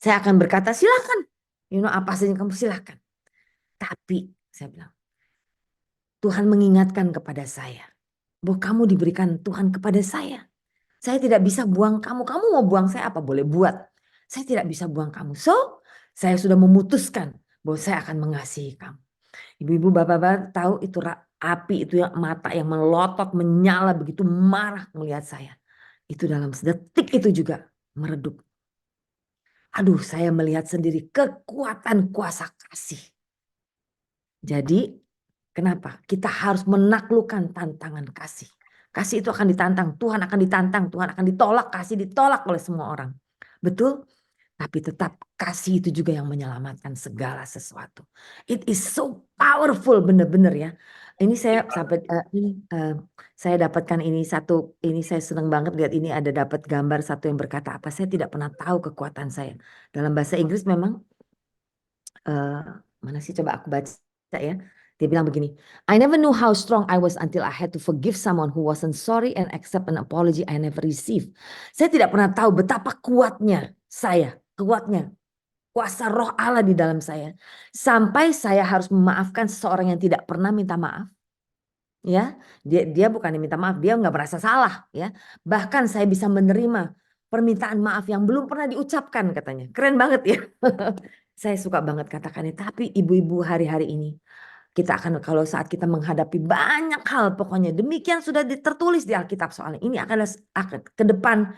[SPEAKER 1] akan berkata silakan, you know, apa saja kamu silakan. Tapi saya bilang, Tuhan mengingatkan kepada saya bahwa kamu diberikan Tuhan kepada saya. Saya tidak bisa buang kamu. Kamu mau buang saya apa boleh buat. Saya tidak bisa buang kamu. So, saya sudah memutuskan bahwa saya akan mengasihi kamu. Ibu-ibu, bapak-bapak tahu itu api itu yang mata yang melotot, menyala begitu marah melihat saya. Itu dalam sedetik itu juga meredup. Aduh, saya melihat sendiri kekuatan kuasa kasih. Jadi, kenapa? Kita harus menaklukkan tantangan kasih. Kasih itu akan ditantang, Tuhan akan ditantang, Tuhan akan ditolak, kasih ditolak oleh semua orang. Betul? Tapi tetap kasih itu juga yang menyelamatkan segala sesuatu. It is so powerful benar-benar ya. Ini saya sampai saya dapatkan ini satu, ini saya senang banget lihat ini ada dapat gambar satu yang berkata apa, saya tidak pernah tahu kekuatan saya. Dalam bahasa Inggris memang mana sih coba aku baca ya. Dia bilang begini, I never knew how strong I was until I had to forgive someone who wasn't sorry and accept an apology I never received. Saya tidak pernah tahu betapa kuatnya saya, kuatnya kuasa roh Allah di dalam saya. Sampai saya harus memaafkan seseorang yang tidak pernah minta maaf. Ya, dia bukan minta maaf, dia nggak merasa salah ya. Bahkan saya bisa menerima permintaan maaf yang belum pernah diucapkan katanya. Keren banget ya. Saya suka banget katakannya. Tapi ibu-ibu hari-hari ini kita akan kalau saat kita menghadapi banyak hal pokoknya demikian sudah tertulis di Alkitab soalnya. Ini akan ke depan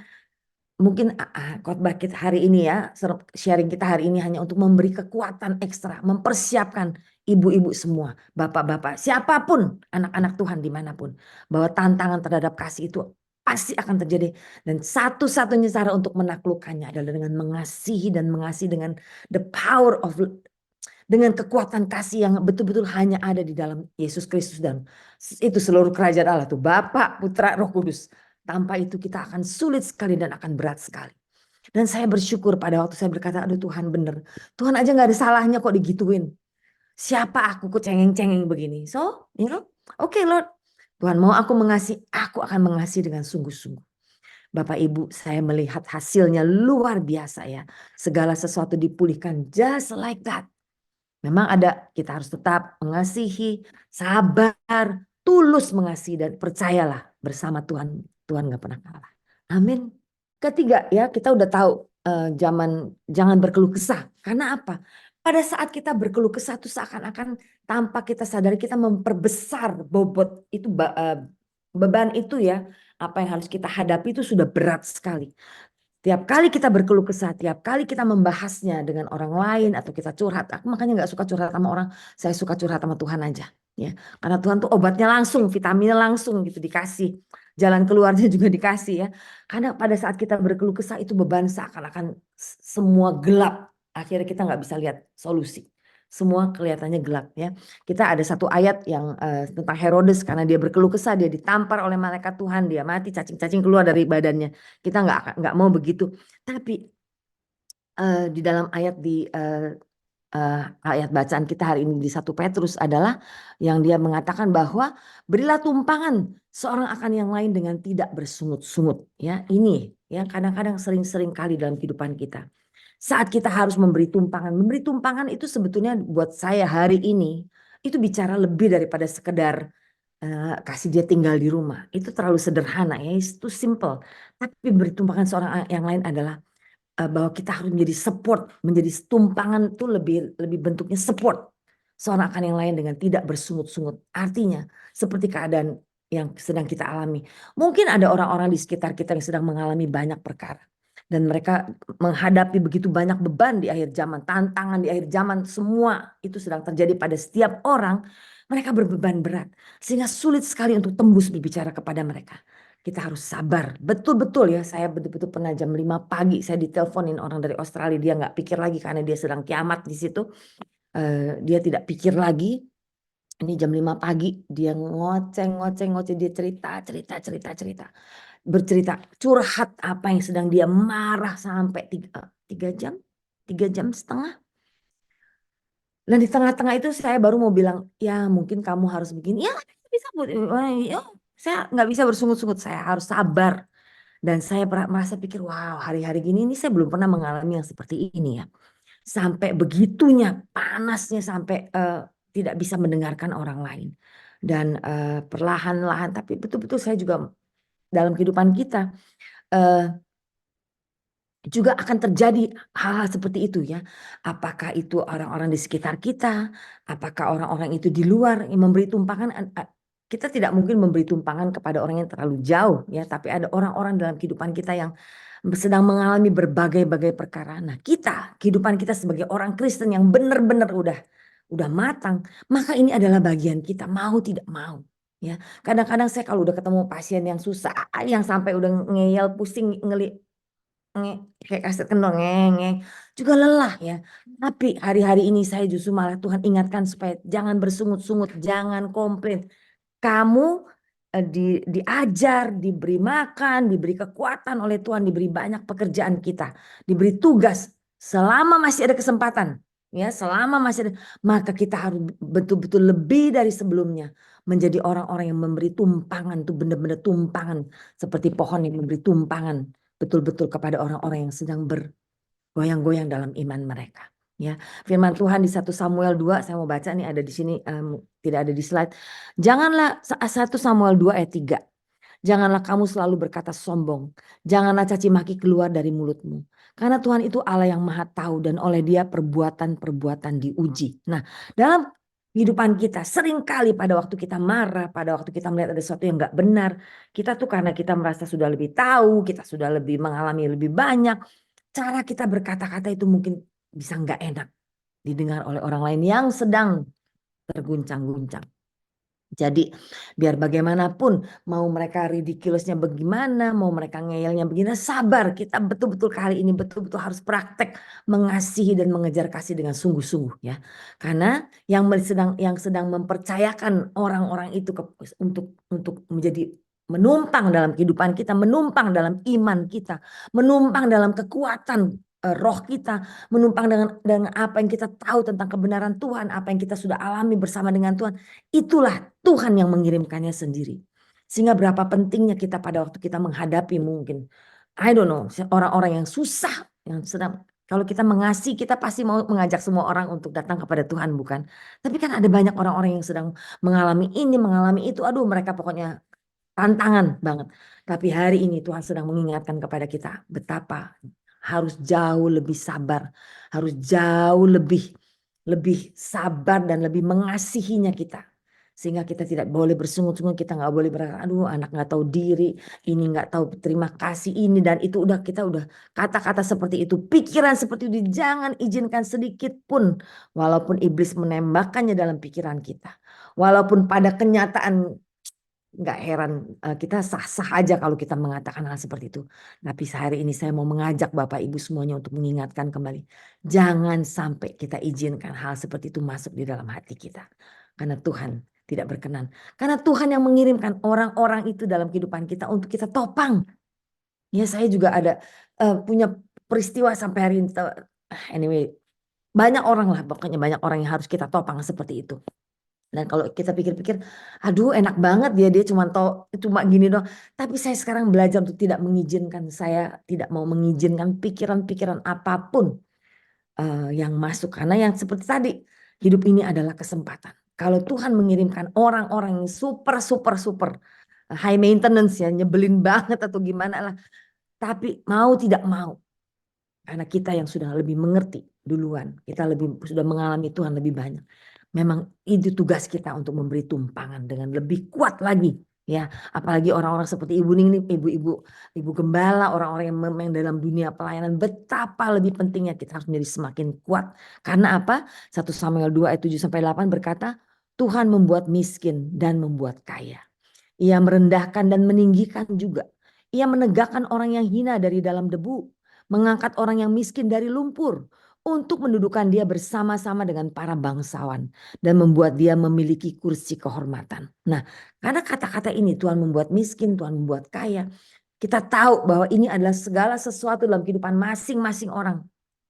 [SPEAKER 1] mungkin khotbah kita hari ini ya, sharing kita hari ini hanya untuk memberi kekuatan ekstra, mempersiapkan ibu-ibu semua, bapak-bapak, siapapun anak-anak Tuhan dimanapun, bahwa tantangan terhadap kasih itu pasti akan terjadi. Dan satu-satunya cara untuk menaklukkannya adalah dengan mengasihi dan mengasihi dengan the power of, dengan kekuatan kasih yang betul-betul hanya ada di dalam Yesus Kristus dan itu seluruh kerajaan Allah tuh Bapa, Putra, Roh Kudus. Tanpa itu kita akan sulit sekali dan akan berat sekali. Dan saya bersyukur pada waktu saya berkata, aduh Tuhan bener. Tuhan aja gak ada salahnya kok digituin. Siapa aku kok cengeng-cengeng begini. So, you know, okay Lord. Tuhan mau aku mengasihi, aku akan mengasihi dengan sungguh-sungguh. Bapak Ibu, saya melihat hasilnya luar biasa ya. Segala sesuatu dipulihkan just like that. Memang ada, kita harus tetap mengasihi, sabar, tulus mengasihi dan percayalah bersama Tuhan. Tuhan gak pernah kalah. Amin. Ketiga ya, kita udah tahu jangan berkeluh kesah. Karena apa? Pada saat kita berkeluh kesah itu seakan-akan tanpa kita sadari kita memperbesar bobot itu beban itu ya. Apa yang harus kita hadapi itu sudah berat sekali. Tiap kali kita berkeluh kesah, tiap kali kita membahasnya dengan orang lain atau kita curhat, aku makanya nggak suka curhat sama orang, saya suka curhat sama Tuhan aja, ya. Karena Tuhan tuh obatnya langsung, vitaminnya langsung gitu dikasih, jalan keluarnya juga dikasih ya. Karena pada saat kita berkeluh kesah itu beban seakan-akan semua gelap, akhirnya kita nggak bisa lihat solusi. Semua kelihatannya gelap ya. Kita ada satu ayat yang tentang Herodes karena dia berkeluh kesah, dia ditampar oleh malaikat Tuhan, dia mati, cacing-cacing keluar dari badannya. Kita nggak mau begitu. Tapi di dalam ayat ayat bacaan kita hari ini di 1 Petrus adalah yang dia mengatakan bahwa berilah tumpangan seorang akan yang lain dengan tidak bersungut-sungut ya. Ini ya kadang-kadang sering-sering kali dalam kehidupan kita. Saat kita harus memberi tumpangan itu sebetulnya buat saya hari ini itu bicara lebih daripada sekedar kasih dia tinggal di rumah. Itu terlalu sederhana ya, itu simple. Tapi beri tumpangan seorang yang lain adalah bahwa kita harus menjadi support, menjadi tumpangan itu lebih bentuknya support seorang akan yang lain dengan tidak bersungut-sungut. Artinya seperti keadaan yang sedang kita alami. Mungkin ada orang-orang di sekitar kita yang sedang mengalami banyak perkara. Dan mereka menghadapi begitu banyak beban di akhir zaman, tantangan di akhir zaman, semua itu sedang terjadi pada setiap orang. Mereka berbeban berat, sehingga sulit sekali untuk tembus berbicara kepada mereka. Kita harus sabar, betul-betul ya. Saya betul-betul pernah jam 5 pagi, saya diteleponin orang dari Australia, dia nggak pikir lagi karena dia sedang kiamat di situ. Dia tidak pikir lagi. Ini jam 5 pagi dia ngoceh, dia cerita. Bercerita, curhat apa yang sedang dia marah sampai 3 jam setengah. Dan di tengah-tengah itu saya baru mau bilang, ya mungkin kamu harus begini. Ya bisa Bu. Ya, saya nggak bisa bersungut-sungut, saya harus sabar. Dan saya merasa pikir, wow, hari-hari gini ini saya belum pernah mengalami yang seperti ini ya. Sampai begitunya panasnya, sampai tidak bisa mendengarkan orang lain. Dan perlahan-lahan, tapi betul-betul saya juga dalam kehidupan kita juga akan terjadi hal-hal seperti itu ya. Apakah itu orang-orang di sekitar kita, apakah orang-orang itu di luar yang memberi tumpangan. Kita tidak mungkin memberi tumpangan kepada orang yang terlalu jauh ya, tapi ada orang-orang dalam kehidupan kita yang sedang mengalami berbagai-bagai perkara. Nah, kehidupan kita sebagai orang Kristen yang benar-benar udah matang, maka ini adalah bagian kita, mau tidak mau ya. Kadang-kadang saya kalau udah ketemu pasien yang susah, yang sampai udah ngeyel, pusing, kayak kaset kendor ngeng juga lelah ya. Tapi hari-hari ini saya justru malah Tuhan ingatkan supaya jangan bersungut-sungut, jangan komplain. Kamu diajar, diberi makan, diberi kekuatan oleh Tuhan, diberi banyak pekerjaan kita, diberi tugas. Selama masih ada kesempatan, ya, selama masih ada, maka kita harus betul-betul lebih dari sebelumnya menjadi orang-orang yang memberi tumpangan, tuh benar-benar tumpangan, seperti pohon yang memberi tumpangan betul-betul kepada orang-orang yang sedang bergoyang-goyang dalam iman mereka. Ya, firman Tuhan di 1 Samuel 2, saya mau baca nih, ada di sini, tidak ada di slide. Janganlah 1 Samuel 2 ayat 3. Janganlah kamu selalu berkata sombong. Janganlah caci maki keluar dari mulutmu. Karena Tuhan itu Allah yang maha tahu dan oleh Dia perbuatan-perbuatan diuji. Nah, dalam kehidupan kita seringkali pada waktu kita marah, pada waktu kita melihat ada sesuatu yang nggak benar, kita tuh karena kita merasa sudah lebih tahu, kita sudah lebih mengalami lebih banyak, cara kita berkata-kata itu mungkin bisa nggak enak didengar oleh orang lain yang sedang terguncang-guncang. Jadi biar bagaimanapun, mau mereka ridiculousnya bagaimana, mau mereka ngeyelnya begini, sabar. Kita betul-betul kali ini betul-betul harus praktek mengasihi dan mengejar kasih dengan sungguh-sungguh ya. Karena yang sedang mempercayakan orang-orang itu untuk menjadi menumpang dalam kehidupan kita, menumpang dalam iman kita, menumpang dalam kekuatan roh kita, menumpang dengan apa yang kita tahu tentang kebenaran Tuhan, apa yang kita sudah alami bersama dengan Tuhan. Itulah Tuhan yang mengirimkannya sendiri. Sehingga berapa pentingnya kita pada waktu kita menghadapi mungkin, I don't know, orang-orang yang susah, yang sedang, kalau kita mengasihi, kita pasti mau mengajak semua orang untuk datang kepada Tuhan, bukan? Tapi kan ada banyak orang-orang yang sedang mengalami ini, mengalami itu, aduh mereka pokoknya tantangan banget. Tapi hari ini Tuhan sedang mengingatkan kepada kita betapa harus jauh lebih sabar, harus jauh lebih sabar dan lebih mengasihinya kita. Sehingga kita tidak boleh bersungut-sungut, kita nggak boleh berkata, aduh anak nggak tahu diri, ini nggak tahu terima kasih ini dan itu, kita udah kata-kata seperti itu, pikiran seperti itu jangan izinkan sedikit pun, walaupun iblis menembakkannya dalam pikiran kita, walaupun pada kenyataan nggak heran kita sah-sah aja kalau kita mengatakan hal seperti itu. Tapi sehari ini saya mau mengajak Bapak Ibu semuanya untuk mengingatkan kembali. Jangan sampai kita izinkan hal seperti itu masuk di dalam hati kita. Karena Tuhan tidak berkenan. Karena Tuhan yang mengirimkan orang-orang itu dalam kehidupan kita untuk kita topang. Ya, saya juga ada punya peristiwa sampai hari ini. Anyway, banyak orang lah, pokoknya banyak orang yang harus kita topang seperti itu. Dan kalau kita pikir-pikir, aduh enak banget dia cuma gini doang. Tapi saya sekarang belajar untuk tidak mengizinkan, saya tidak mau mengizinkan pikiran-pikiran apapun yang masuk. Karena yang seperti tadi, hidup ini adalah kesempatan. Kalau Tuhan mengirimkan orang-orang yang super high maintenance ya, nyebelin banget atau gimana lah. Tapi mau tidak mau, karena kita yang sudah lebih mengerti duluan, kita sudah mengalami Tuhan lebih banyak. Memang itu tugas kita untuk memberi tumpangan dengan lebih kuat lagi ya. Apalagi orang-orang seperti Ibu Ning, ibu gembala, orang-orang yang memang dalam dunia pelayanan, betapa lebih pentingnya kita harus menjadi semakin kuat. Karena apa? 1 Samuel 2 ayat 7-8 berkata, Tuhan membuat miskin dan membuat kaya. Ia merendahkan dan meninggikan juga. Ia menegakkan orang yang hina dari dalam debu, mengangkat orang yang miskin dari lumpur, untuk mendudukan dia bersama-sama dengan para bangsawan dan membuat dia memiliki kursi kehormatan. Nah, karena kata-kata ini Tuhan membuat miskin, Tuhan membuat kaya. Kita tahu bahwa ini adalah segala sesuatu dalam kehidupan masing-masing orang.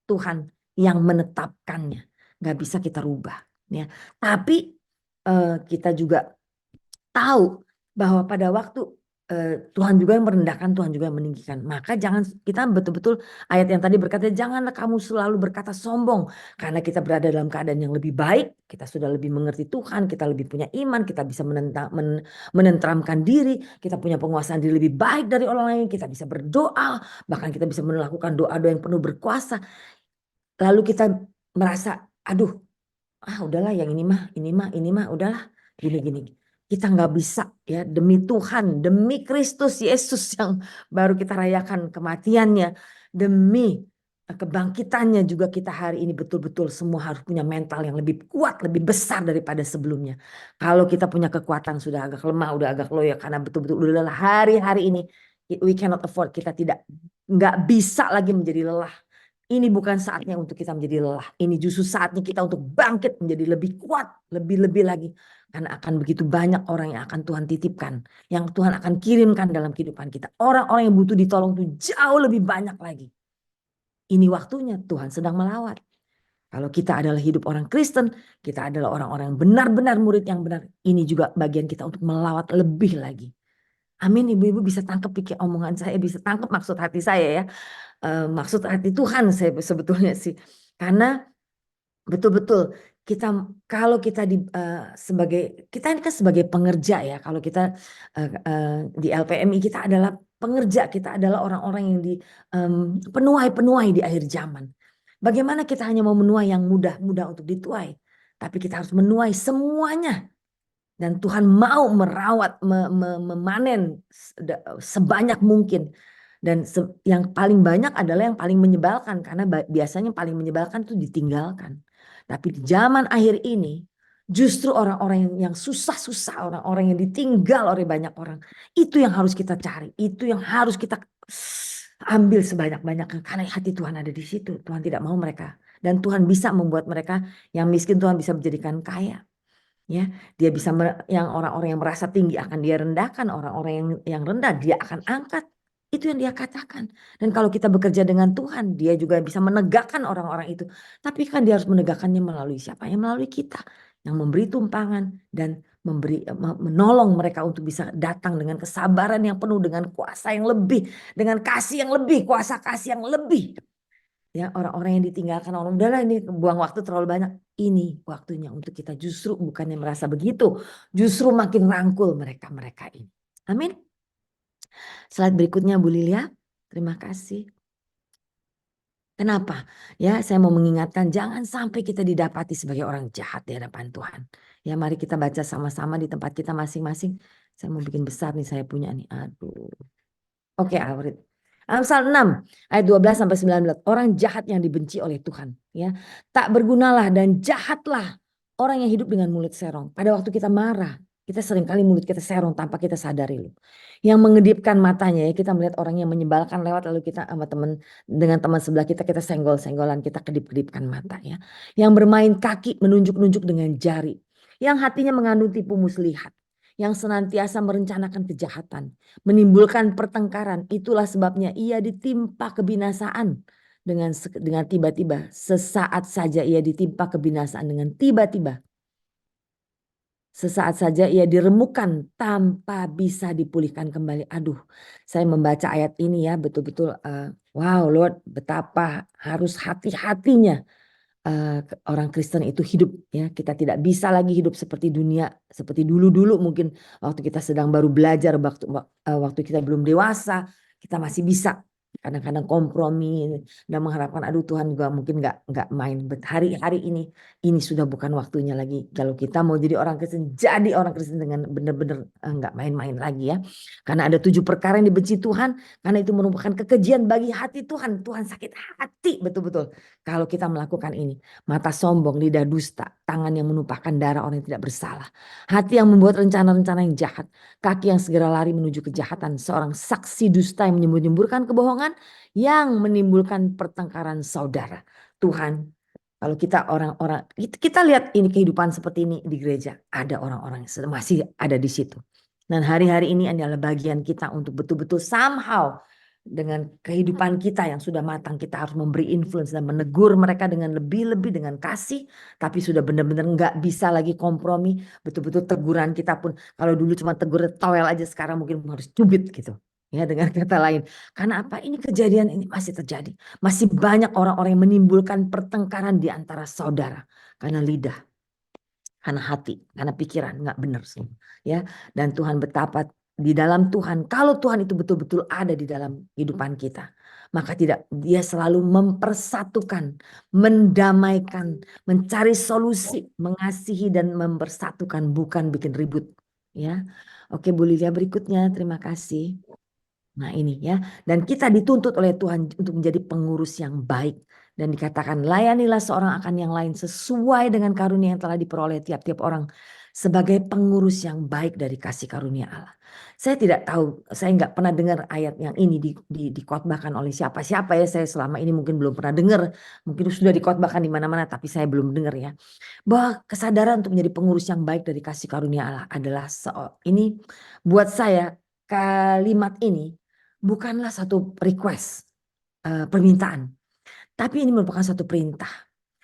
[SPEAKER 1] Tuhan yang menetapkannya. Gak bisa kita rubah. Ya. Tapi kita juga tahu bahwa pada waktu Tuhan juga yang merendahkan, Tuhan juga yang meninggikan. Maka jangan, kita betul-betul ayat yang tadi berkata, janganlah kamu selalu berkata sombong. Karena kita berada dalam keadaan yang lebih baik, kita sudah lebih mengerti Tuhan, kita lebih punya iman, kita bisa menenteramkan diri, kita punya penguasaan diri lebih baik dari orang lain, kita bisa berdoa, bahkan kita bisa melakukan doa-doa yang penuh berkuasa. Lalu kita merasa, aduh, udahlah yang ini mah, udahlah, gini. Kita nggak bisa ya, demi Tuhan, demi Kristus Yesus yang baru kita rayakan kematiannya, demi kebangkitannya juga kita hari ini betul-betul semua harus punya mental yang lebih kuat, lebih besar daripada sebelumnya. Kalau kita punya kekuatan sudah agak lemah, udah agak loyo karena betul-betul udah lelah hari-hari ini, we cannot afford, kita nggak bisa lagi menjadi lelah. Ini bukan saatnya untuk kita menjadi lelah. Ini justru saatnya kita untuk bangkit menjadi lebih kuat, lebih-lebih lagi. Karena akan begitu banyak orang yang akan Tuhan titipkan, yang Tuhan akan kirimkan dalam kehidupan kita. Orang-orang yang butuh ditolong itu jauh lebih banyak lagi. Ini waktunya Tuhan sedang melawat. Kalau kita adalah hidup orang Kristen, kita adalah orang-orang yang benar-benar murid yang benar. Ini juga bagian kita untuk melawat lebih lagi. Amin, ibu-ibu bisa tangkap pikir omongan saya, bisa tangkap maksud hati saya ya. Maksud hati Tuhan saya sebetulnya sih. Karena betul-betul kita, kalau kita kita ini kan sebagai pengerja ya. Kalau kita di LPMI kita adalah pengerja, kita adalah orang-orang yang penuai di akhir zaman. Bagaimana kita hanya mau menuai yang mudah-mudah untuk dituai, tapi kita harus menuai semuanya. Dan Tuhan mau merawat, memanen sebanyak mungkin. Dan yang paling banyak adalah yang paling menyebalkan. Karena biasanya yang paling menyebalkan itu ditinggalkan. Tapi di zaman akhir ini, justru orang-orang yang susah-susah, orang-orang yang ditinggal oleh banyak orang, itu yang harus kita cari. Itu yang harus kita ambil sebanyak-banyaknya. Karena hati Tuhan ada di situ. Tuhan tidak mau mereka. Dan Tuhan bisa membuat mereka yang miskin, Tuhan bisa menjadikan kaya. Ya, dia bisa yang orang-orang yang merasa tinggi akan dia rendahkan, orang-orang yang rendah dia akan angkat. Itu yang dia katakan. Dan kalau kita bekerja dengan Tuhan, dia juga bisa menegakkan orang-orang itu. Tapi kan dia harus menegakkannya melalui siapa? Yang melalui kita, yang memberi tumpangan dan menolong mereka untuk bisa datang dengan kesabaran yang penuh, dengan kuasa yang lebih, dengan kasih yang lebih, kuasa kasih yang lebih. Ya, orang-orang yang ditinggalkan, orang udahlah ini buang waktu terlalu banyak. Ini waktunya untuk kita justru bukannya merasa begitu, justru makin rangkul mereka ini. Amin. Slide berikutnya Bu Lilia. Terima kasih. Kenapa? Ya, saya mau mengingatkan jangan sampai kita didapati sebagai orang jahat di hadapan Tuhan. Ya, mari kita baca sama-sama di tempat kita masing-masing. Saya mau bikin besar nih, saya punya nih. Aduh. Oke, Aurit. Amsal 6 ayat 12 sampai 19. Orang jahat yang dibenci oleh Tuhan, ya. Tak bergunalah dan jahatlah orang yang hidup dengan mulut serong. Pada waktu kita marah, kita seringkali mulut kita serong tanpa kita sadari loh. Yang mengedipkan matanya ya, kita melihat orang yang menyebalkan lewat lalu kita sama dengan teman sebelah kita senggol-senggolan, kita kedip-kedipkan mata ya. Yang bermain kaki menunjuk-nunjuk dengan jari. Yang hatinya mengandung tipu muslihat. Yang senantiasa merencanakan kejahatan, menimbulkan pertengkaran. Itulah sebabnya ia ditimpa kebinasaan dengan tiba-tiba. Sesaat saja ia ditimpa kebinasaan dengan tiba-tiba. Sesaat saja ia diremukkan tanpa bisa dipulihkan kembali. Aduh, saya membaca ayat ini ya betul-betul wow Lord, betapa harus hati-hatinya orang Kristen itu hidup ya. Kita tidak bisa lagi hidup seperti dunia seperti dulu-dulu mungkin waktu kita sedang baru belajar, waktu kita belum dewasa, kita masih bisa kadang-kadang kompromi dan mengharapkan aduh Tuhan juga mungkin nggak main. Hari-hari ini sudah bukan waktunya lagi. Kalau kita mau jadi orang Kristen, jadi orang Kristen dengan benar-benar nggak main-main lagi ya. Karena ada 7 perkara yang dibenci Tuhan, karena itu merupakan kekejian bagi hati Tuhan. Tuhan sakit hati betul-betul kalau kita melakukan ini. Mata sombong, lidah dusta, tangan yang menumpahkan darah orang yang tidak bersalah. Hati yang membuat rencana-rencana yang jahat, kaki yang segera lari menuju kejahatan, seorang saksi dusta yang menyembur-nyemburkan kebohongan, yang menimbulkan pertengkaran saudara. Tuhan, kalau kita orang-orang, kita lihat ini kehidupan seperti ini di gereja, ada orang-orang yang masih ada di situ. Dan hari-hari ini adalah bagian kita untuk betul-betul somehow dengan kehidupan kita yang sudah matang, kita harus memberi influence dan menegur mereka dengan lebih-lebih dengan kasih, tapi sudah benar-benar nggak bisa lagi kompromi, betul-betul teguran kita pun, kalau dulu cuma tegur toel aja, sekarang mungkin harus cubit gitu. Ya, dengan kata lain. Karena apa? Ini kejadian ini masih terjadi. Masih banyak orang-orang yang menimbulkan pertengkaran di antara saudara karena lidah, karena hati, karena pikiran nggak benar semua. Ya, dan Tuhan betapa di dalam Tuhan, kalau Tuhan itu betul-betul ada di dalam kehidupan kita, maka dia selalu mempersatukan, mendamaikan, mencari solusi, mengasihi dan mempersatukan, bukan bikin ribut. Ya, oke Bu Lilia, berikutnya terima kasih. Nah ini ya, dan kita dituntut oleh Tuhan untuk menjadi pengurus yang baik. Dan dikatakan layanilah seorang akan yang lain sesuai dengan karunia yang telah diperoleh tiap-tiap orang. Sebagai pengurus yang baik dari kasih karunia Allah. Saya tidak tahu, saya nggak pernah dengar ayat yang ini dikotbahkan oleh siapa-siapa ya. Saya selama ini mungkin belum pernah dengar. Mungkin sudah dikotbahkan di mana-mana tapi saya belum dengar ya. Bahwa kesadaran untuk menjadi pengurus yang baik dari kasih karunia Allah adalah ini buat saya kalimat ini bukanlah satu request, permintaan. Tapi ini merupakan satu perintah.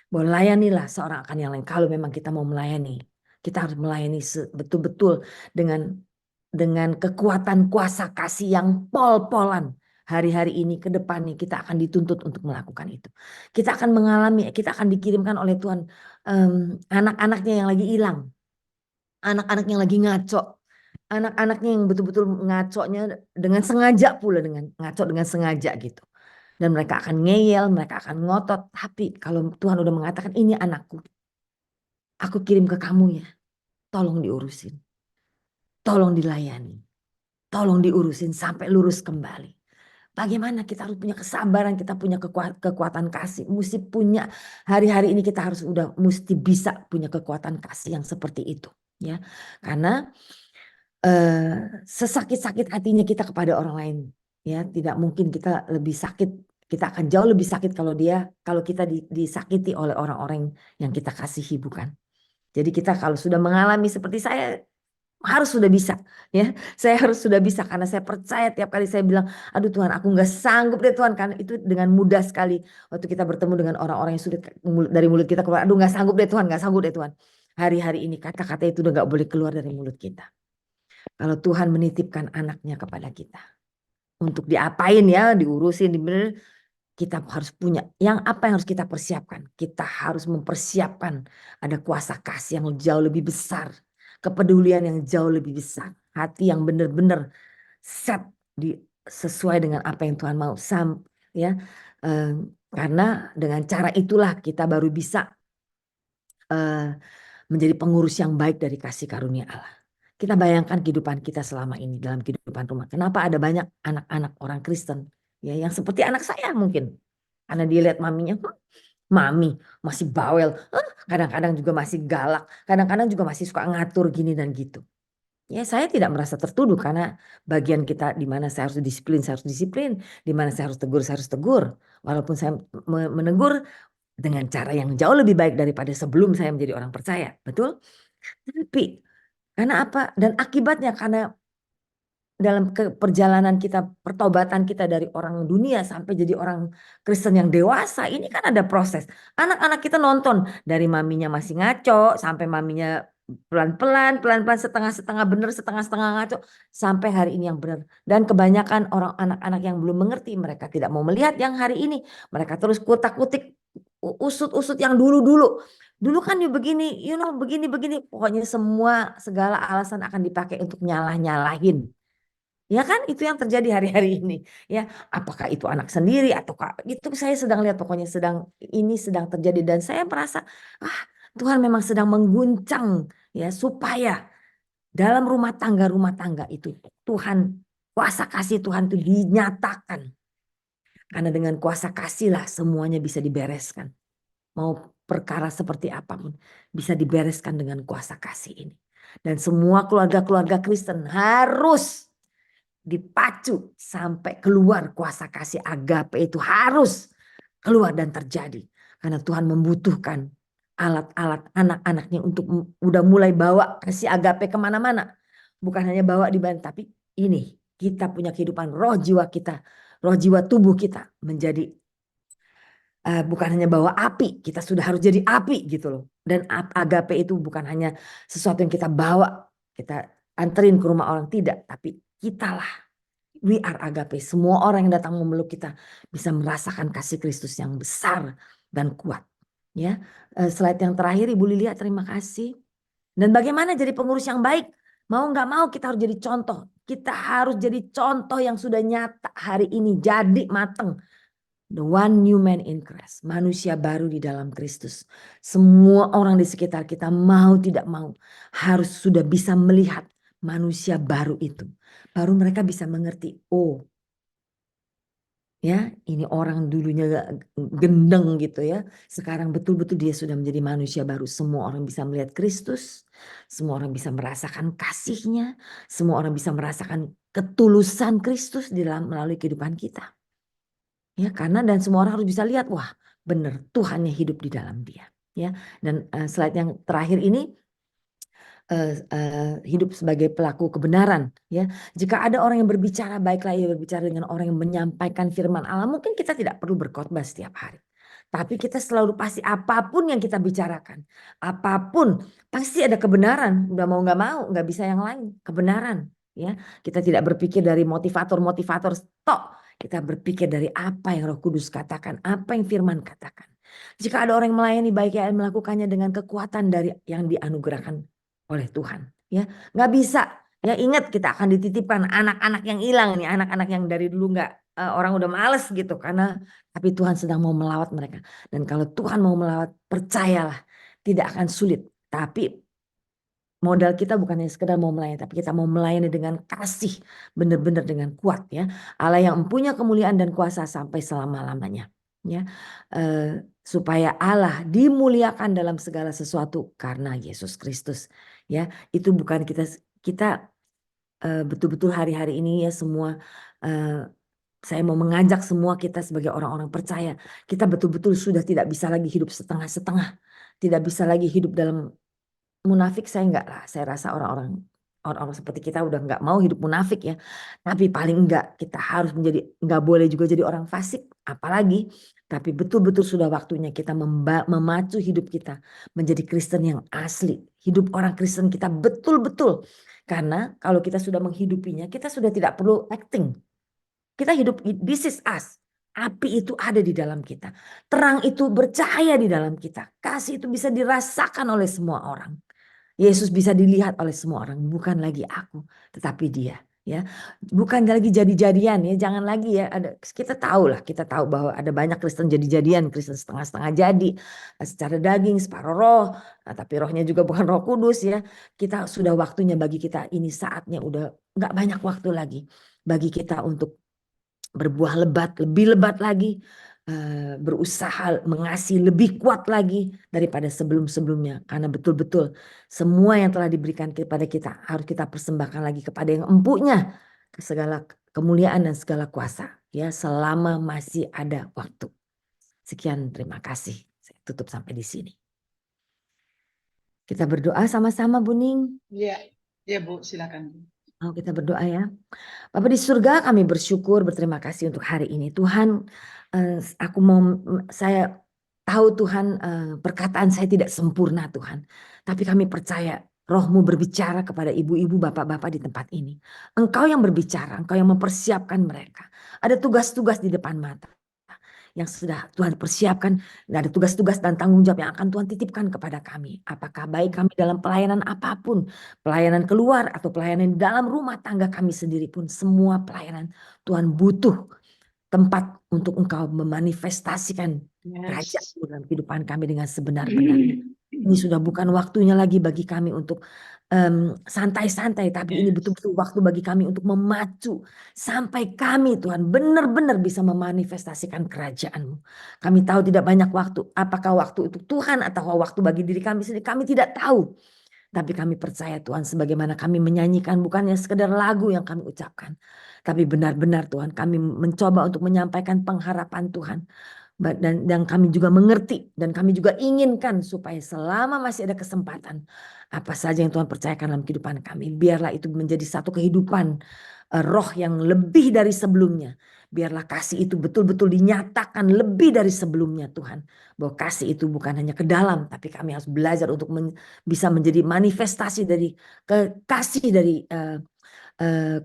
[SPEAKER 1] Bahwa layanilah seorang akan yang lain. Kalau memang kita mau melayani. Kita harus melayani betul-betul dengan kekuatan kuasa kasih yang pol-polan. Hari-hari ini ke depan nih kita akan dituntut untuk melakukan itu. Kita akan mengalami, kita akan dikirimkan oleh Tuhan anak-anaknya yang lagi hilang. Anak-anak yang lagi ngaco. Anak-anaknya yang betul-betul ngaconya dengan sengaja pula, dengan ngaco dengan sengaja gitu. Dan mereka akan ngeyel, mereka akan ngotot. Tapi kalau Tuhan udah mengatakan ini anakku, aku kirim ke kamu ya. Tolong diurusin. Tolong dilayani. Tolong diurusin sampai lurus kembali. Bagaimana kita harus punya kesabaran, kita punya kekuatan kasih. Mesti punya, hari-hari ini kita harus mesti bisa punya kekuatan kasih yang seperti itu. Ya, karena sesakit-sakit hatinya kita kepada orang lain, ya tidak mungkin kita lebih sakit, kita akan jauh lebih sakit kalau kita disakiti oleh orang-orang yang kita kasihi, bukan? Jadi kita kalau sudah mengalami seperti saya harus sudah bisa, ya saya harus sudah bisa karena saya percaya tiap kali saya bilang, aduh Tuhan aku nggak sanggup deh Tuhan, karena itu dengan mudah sekali waktu kita bertemu dengan orang-orang yang sulit dari mulut kita keluar, aduh nggak sanggup deh Tuhan, nggak sanggup deh Tuhan. Hari-hari ini kata-kata itu udah nggak boleh keluar dari mulut kita. Kalau Tuhan menitipkan anaknya kepada kita untuk diapain ya, diurusin, kita harus punya. Apa yang harus kita persiapkan? Kita harus mempersiapkan ada kuasa kasih yang jauh lebih besar, kepedulian yang jauh lebih besar, hati yang benar-benar set sesuai dengan apa yang Tuhan mau. Ya, karena dengan cara itulah kita baru bisa menjadi pengurus yang baik dari kasih karunia Allah. Kita bayangkan kehidupan kita selama ini dalam kehidupan rumah. Kenapa ada banyak anak-anak orang Kristen ya yang seperti anak saya mungkin. Karena dia lihat maminya, mami masih bawel, kadang-kadang juga masih galak, kadang-kadang juga masih suka ngatur gini dan gitu. Ya saya tidak merasa tertuduh karena bagian kita di mana saya harus disiplin, di mana saya harus tegur. Walaupun saya menegur dengan cara yang jauh lebih baik daripada sebelum saya menjadi orang percaya, betul? Tapi karena apa? Dan akibatnya karena dalam perjalanan kita, pertobatan kita dari orang dunia sampai jadi orang Kristen yang dewasa, ini kan ada proses. Anak-anak kita nonton dari maminya masih ngaco, sampai maminya pelan-pelan, setengah-setengah benar, setengah-setengah ngaco, sampai hari ini yang benar. Dan kebanyakan orang anak-anak yang belum mengerti, mereka tidak mau melihat yang hari ini. Mereka terus kutak-kutik, usut-usut yang dulu-dulu. Dulu kan begini, begini. Pokoknya segala alasan akan dipakai untuk nyalah-nyalahin. Ya kan itu yang terjadi hari-hari ini. Ya, apakah itu anak sendiri atau itu saya sedang lihat pokoknya sedang terjadi dan saya merasa Tuhan memang sedang mengguncang ya supaya dalam rumah tangga itu Tuhan, kuasa kasih Tuhan itu dinyatakan. Karena dengan kuasa kasihlah semuanya bisa dibereskan. Mau perkara seperti apapun bisa dibereskan dengan kuasa kasih ini. Dan semua keluarga-keluarga Kristen harus dipacu sampai keluar kuasa kasih agape itu harus keluar dan terjadi. Karena Tuhan membutuhkan alat-alat anak-anaknya untuk udah mulai bawa kasih agape kemana-mana. Bukan hanya bawa di badan, tapi ini kita punya kehidupan roh jiwa kita, roh jiwa tubuh kita menjadi bukan hanya bawa api, kita sudah harus jadi api gitu loh. Dan agape itu bukan hanya sesuatu yang kita bawa, kita anterin ke rumah orang, tidak, tapi kitalah. We are agape. Semua orang yang datang memeluk kita bisa merasakan kasih Kristus yang besar dan kuat. Ya, slide yang terakhir Ibu Lilia, terima kasih. Dan bagaimana jadi pengurus yang baik? Mau nggak mau kita harus jadi contoh. Kita harus jadi contoh yang sudah nyata hari ini, jadi mateng. The one new man in Christ, manusia baru di dalam Kristus. Semua orang di sekitar kita mau tidak mau harus sudah bisa melihat manusia baru itu. Baru mereka bisa mengerti, oh ya ini orang dulunya gendeng gitu ya. Sekarang betul-betul dia sudah menjadi manusia baru. Semua orang bisa melihat Kristus. Semua orang bisa merasakan kasihnya. Semua orang bisa merasakan ketulusan Kristus di dalam melalui kehidupan kita. Ya, karena dan semua orang harus bisa lihat, wah benar Tuhan yang hidup di dalam dia. Ya, dan slide yang terakhir ini hidup sebagai pelaku kebenaran. Ya, jika ada orang yang berbicara, baiklah ia berbicara dengan orang yang menyampaikan firman Allah. Mungkin kita tidak perlu berkhotbah setiap hari, tapi kita selalu pasti apapun yang kita bicarakan, apapun pasti ada kebenaran. Udah mau nggak bisa yang lain, kebenaran. Ya, kita tidak berpikir dari motivator stok. Kita berpikir dari apa yang Roh Kudus katakan, apa yang firman katakan. Jika ada orang yang melayani, baiknya melakukannya dengan kekuatan dari yang dianugerahkan oleh Tuhan. Ya, nggak bisa. Ya ingat kita akan dititipkan anak-anak yang hilang nih, anak-anak yang dari dulu nggak orang udah males gitu karena tapi Tuhan sedang mau melawat mereka. Dan kalau Tuhan mau melawat, percayalah tidak akan sulit. Tapi modal kita bukan hanya sekedar mau melayani, tapi kita mau melayani dengan kasih, benar-benar dengan kuat ya. Allah yang mempunyai kemuliaan dan kuasa sampai selama-lamanya. Ya, supaya Allah dimuliakan dalam segala sesuatu karena Yesus Kristus. Ya, itu bukan kita betul-betul hari-hari ini ya semua. Saya mau mengajak semua kita sebagai orang-orang percaya, kita betul-betul sudah tidak bisa lagi hidup setengah-setengah, tidak bisa lagi hidup dalam munafik. Saya enggak lah, saya rasa orang-orang seperti kita udah enggak mau hidup munafik ya. Tapi paling enggak kita harus menjadi, enggak boleh juga jadi orang fasik apalagi. Tapi betul-betul sudah waktunya kita memacu hidup kita menjadi Kristen yang asli. Hidup orang Kristen kita betul-betul. Karena kalau kita sudah menghidupinya, kita sudah tidak perlu acting. Kita hidup, this is us. Api itu ada di dalam kita. Terang itu bercahaya di dalam kita. Kasih itu bisa dirasakan oleh semua orang. Yesus bisa dilihat oleh semua orang, bukan lagi aku, tetapi dia. Ya, bukan lagi jadi-jadian ya, jangan lagi ya. Kita tahu bahwa ada banyak Kristen jadi-jadian, Kristen setengah-setengah jadi, secara daging, separuh roh, tapi rohnya juga bukan Roh Kudus ya. Kita sudah waktunya bagi kita ini saatnya udah nggak banyak waktu lagi bagi kita untuk berbuah lebat, lebih lebat lagi. Berusaha mengasihi lebih kuat lagi daripada sebelum-sebelumnya, karena betul-betul semua yang telah diberikan kepada kita harus kita persembahkan lagi kepada yang empunya segala kemuliaan dan segala kuasa ya selama masih ada waktu. Sekian, terima kasih. Saya tutup sampai di sini. Kita berdoa sama-sama, Bu Ning.
[SPEAKER 2] Iya, ya Bu, silakan.
[SPEAKER 1] Mau kita berdoa ya. Bapa di surga, kami bersyukur, berterima kasih untuk hari ini. Tuhan, saya tahu Tuhan, perkataan saya tidak sempurna Tuhan. Tapi kami percaya Roh-Mu berbicara kepada ibu-ibu, bapak-bapak di tempat ini. Engkau yang berbicara, Engkau yang mempersiapkan mereka. Ada tugas-tugas di depan mata yang sudah Tuhan persiapkan. Ada tugas-tugas dan tanggung jawab yang akan Tuhan titipkan kepada kami. Apakah baik kami dalam pelayanan apapun, pelayanan keluar atau pelayanan di dalam rumah tangga kami sendiri pun, semua pelayanan Tuhan butuh tempat untuk Engkau memanifestasikan kerajaan dalam kehidupan kami dengan sebenar-benarnya. Ini sudah bukan waktunya lagi bagi kami untuk santai-santai, tapi ini betul-betul waktu bagi kami untuk memacu sampai kami Tuhan benar-benar bisa memanifestasikan kerajaan-Mu. Kami tahu tidak banyak waktu. Apakah waktu itu Tuhan atau waktu bagi diri kami sendiri, kami tidak tahu. Tapi kami percaya Tuhan, sebagaimana kami menyanyikan bukannya sekedar lagu yang kami ucapkan, tapi benar-benar Tuhan kami mencoba untuk menyampaikan pengharapan Tuhan Dan kami juga mengerti dan kami juga inginkan supaya selama masih ada kesempatan, apa saja yang Tuhan percayakan dalam kehidupan kami, biarlah itu menjadi satu kehidupan roh yang lebih dari sebelumnya. Biarlah kasih itu betul-betul dinyatakan lebih dari sebelumnya, Tuhan. Bahwa kasih itu bukan hanya ke dalam, tapi kami harus belajar untuk bisa menjadi manifestasi dari kasih dari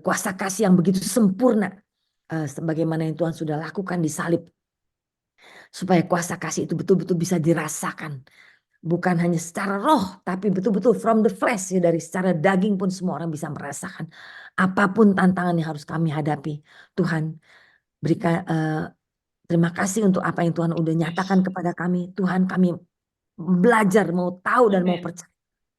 [SPEAKER 1] kuasa kasih yang begitu sempurna. Sebagaimana yang Tuhan sudah lakukan di salib. Supaya kuasa kasih itu betul-betul bisa dirasakan. Bukan hanya secara roh, tapi betul-betul from the flesh, ya, dari secara daging pun semua orang bisa merasakan. Apapun tantangan yang harus kami hadapi, Tuhan berikan terima kasih untuk apa yang Tuhan udah nyatakan kepada kami. Tuhan, kami belajar mau tahu dan mau
[SPEAKER 2] Amin.
[SPEAKER 1] percaya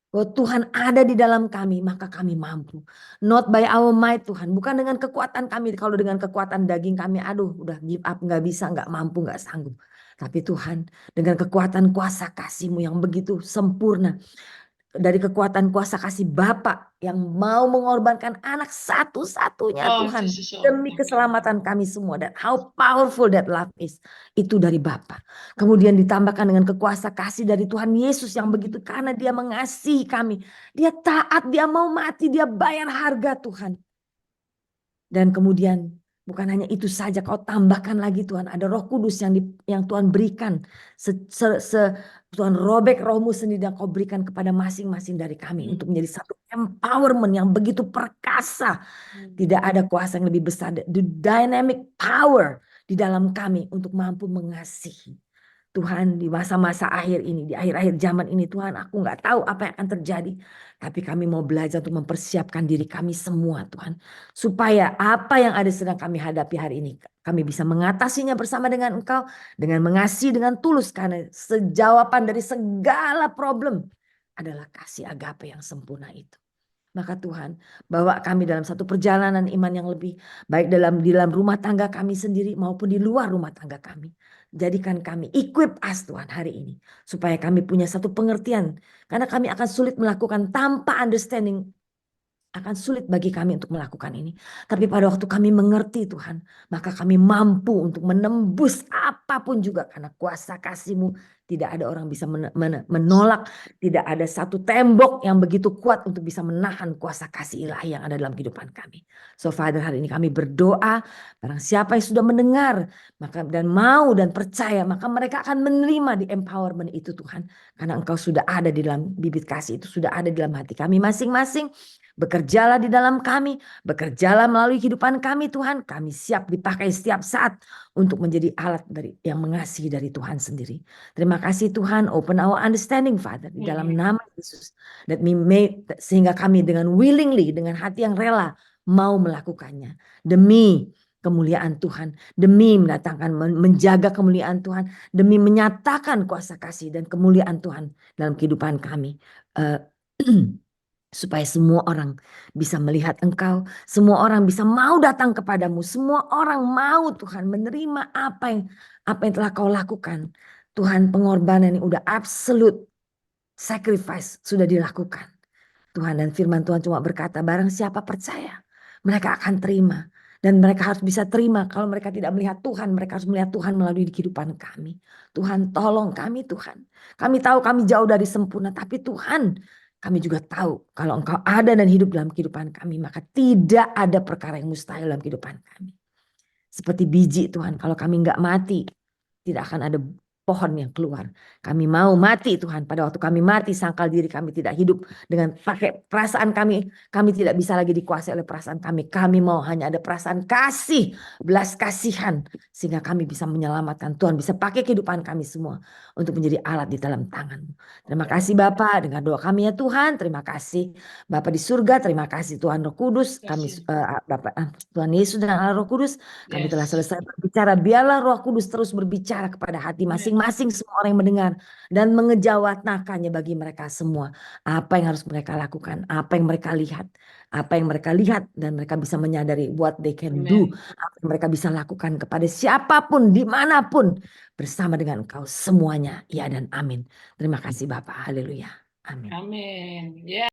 [SPEAKER 1] bahwa Tuhan ada di dalam kami, maka kami mampu. Not by our might, Tuhan. Bukan dengan kekuatan kami. Kalau dengan kekuatan daging kami, aduh udah give up, nggak bisa, nggak mampu, nggak sanggup. Tapi Tuhan, dengan kekuatan kuasa kasih-Mu yang begitu sempurna, dari kekuatan kuasa kasih Bapa yang mau mengorbankan anak satu-satunya,
[SPEAKER 2] Oh,
[SPEAKER 1] Tuhan,
[SPEAKER 2] Jesus.
[SPEAKER 1] demi keselamatan kami semua, dan how powerful that love is, itu dari Bapa. Kemudian ditambahkan dengan kekuasa kasih dari Tuhan Yesus yang begitu, karena Dia mengasihi kami, Dia taat, Dia mau mati, Dia bayar harga, Tuhan. Dan kemudian bukan hanya itu saja, Kau tambahkan lagi, Tuhan, ada Roh Kudus yang Tuhan berikan. Tuhan robek Roh-Mu sendiri dan Kau berikan kepada masing-masing dari kami untuk menjadi satu empowerment yang begitu perkasa. Tidak ada kuasa yang lebih besar, the dynamic power di dalam kami untuk mampu mengasihi. Tuhan, di masa-masa akhir ini, di akhir-akhir zaman ini, Tuhan, aku nggak tahu apa yang akan terjadi. Tapi kami mau belajar untuk mempersiapkan diri kami semua, Tuhan. Supaya apa yang ada sedang kami hadapi hari ini, kami bisa mengatasinya bersama dengan Engkau. Dengan mengasihi, dengan tulus. Karena sejawaban dari segala problem adalah kasih agape yang sempurna itu. Maka Tuhan, bawa kami dalam satu perjalanan iman yang lebih baik di dalam rumah tangga kami sendiri maupun di luar rumah tangga kami. Jadikan kami, equip us Tuhan hari ini. Supaya kami punya satu pengertian. Karena kami akan sulit melakukan tanpa understanding. Akan sulit bagi kami untuk melakukan ini. Tapi pada waktu kami mengerti Tuhan, maka kami mampu untuk menembus apapun juga. Karena kuasa kasih-Mu tidak ada orang bisa menolak. Tidak ada satu tembok yang begitu kuat untuk bisa menahan kuasa kasih ilahi yang ada dalam kehidupan kami. So Father, hari ini kami berdoa, barang siapa yang sudah mendengar dan mau dan percaya, maka mereka akan menerima di empowerment itu, Tuhan. Karena Engkau sudah ada di dalam bibit kasih itu, sudah ada di dalam hati kami masing-masing. Bekerjalah di dalam kami, bekerjalah melalui kehidupan kami, Tuhan. Kami siap dipakai setiap saat untuk menjadi alat yang mengasihi dari Tuhan sendiri. Terima kasih Tuhan, open our understanding, Father, di dalam nama Yesus. Sehingga kami dengan willingly, dengan hati yang rela mau melakukannya. Demi kemuliaan Tuhan, demi menjaga kemuliaan Tuhan, demi menyatakan kuasa kasih dan kemuliaan Tuhan dalam kehidupan kami. Supaya semua orang bisa melihat Engkau, semua orang bisa mau datang kepadamu, semua orang mau Tuhan menerima apa yang telah Kau lakukan. Tuhan, pengorbanan yang udah absolute sacrifice sudah dilakukan. Tuhan, dan firman Tuhan cuma berkata, barang siapa percaya, mereka akan terima. Dan mereka harus bisa terima. Kalau mereka tidak melihat Tuhan, mereka harus melihat Tuhan melalui kehidupan kami. Tuhan, tolong kami, Tuhan. Kami tahu kami jauh dari sempurna, tapi Tuhan, kami juga tahu kalau Engkau ada dan hidup dalam kehidupan kami, maka tidak ada perkara yang mustahil dalam kehidupan kami. Seperti biji, Tuhan, kalau kami nggak mati, tidak akan ada pohon yang keluar. Kami mau mati, Tuhan. Pada waktu kami mati, sangkal diri kami tidak hidup dengan pakai perasaan kami. Kami tidak bisa lagi dikuasai oleh perasaan kami. Kami mau hanya ada perasaan kasih, belas kasihan, sehingga kami bisa menyelamatkan. Tuhan bisa pakai kehidupan kami semua untuk menjadi alat di dalam tangan-Mu. Terima kasih Bapa, dengar doa kami ya Tuhan. Terima kasih Bapa di surga. Terima kasih Tuhan Roh Kudus. Kami Tuhan Yesus dan Allah Roh Kudus. Kami telah selesai berbicara. Biarlah Roh Kudus terus berbicara kepada hati masing-masing semua orang yang mendengar. Dan mengejawantahkannya bagi mereka semua. Apa yang harus mereka lakukan. Apa yang mereka lihat. Apa yang mereka lihat. Dan mereka bisa menyadari what they can do. Apa yang mereka bisa lakukan kepada siapapun. Dimanapun. Bersama dengan Engkau semuanya. Ya dan amin. Terima kasih Bapak. Haleluya. Amin.
[SPEAKER 2] Amin. Ya.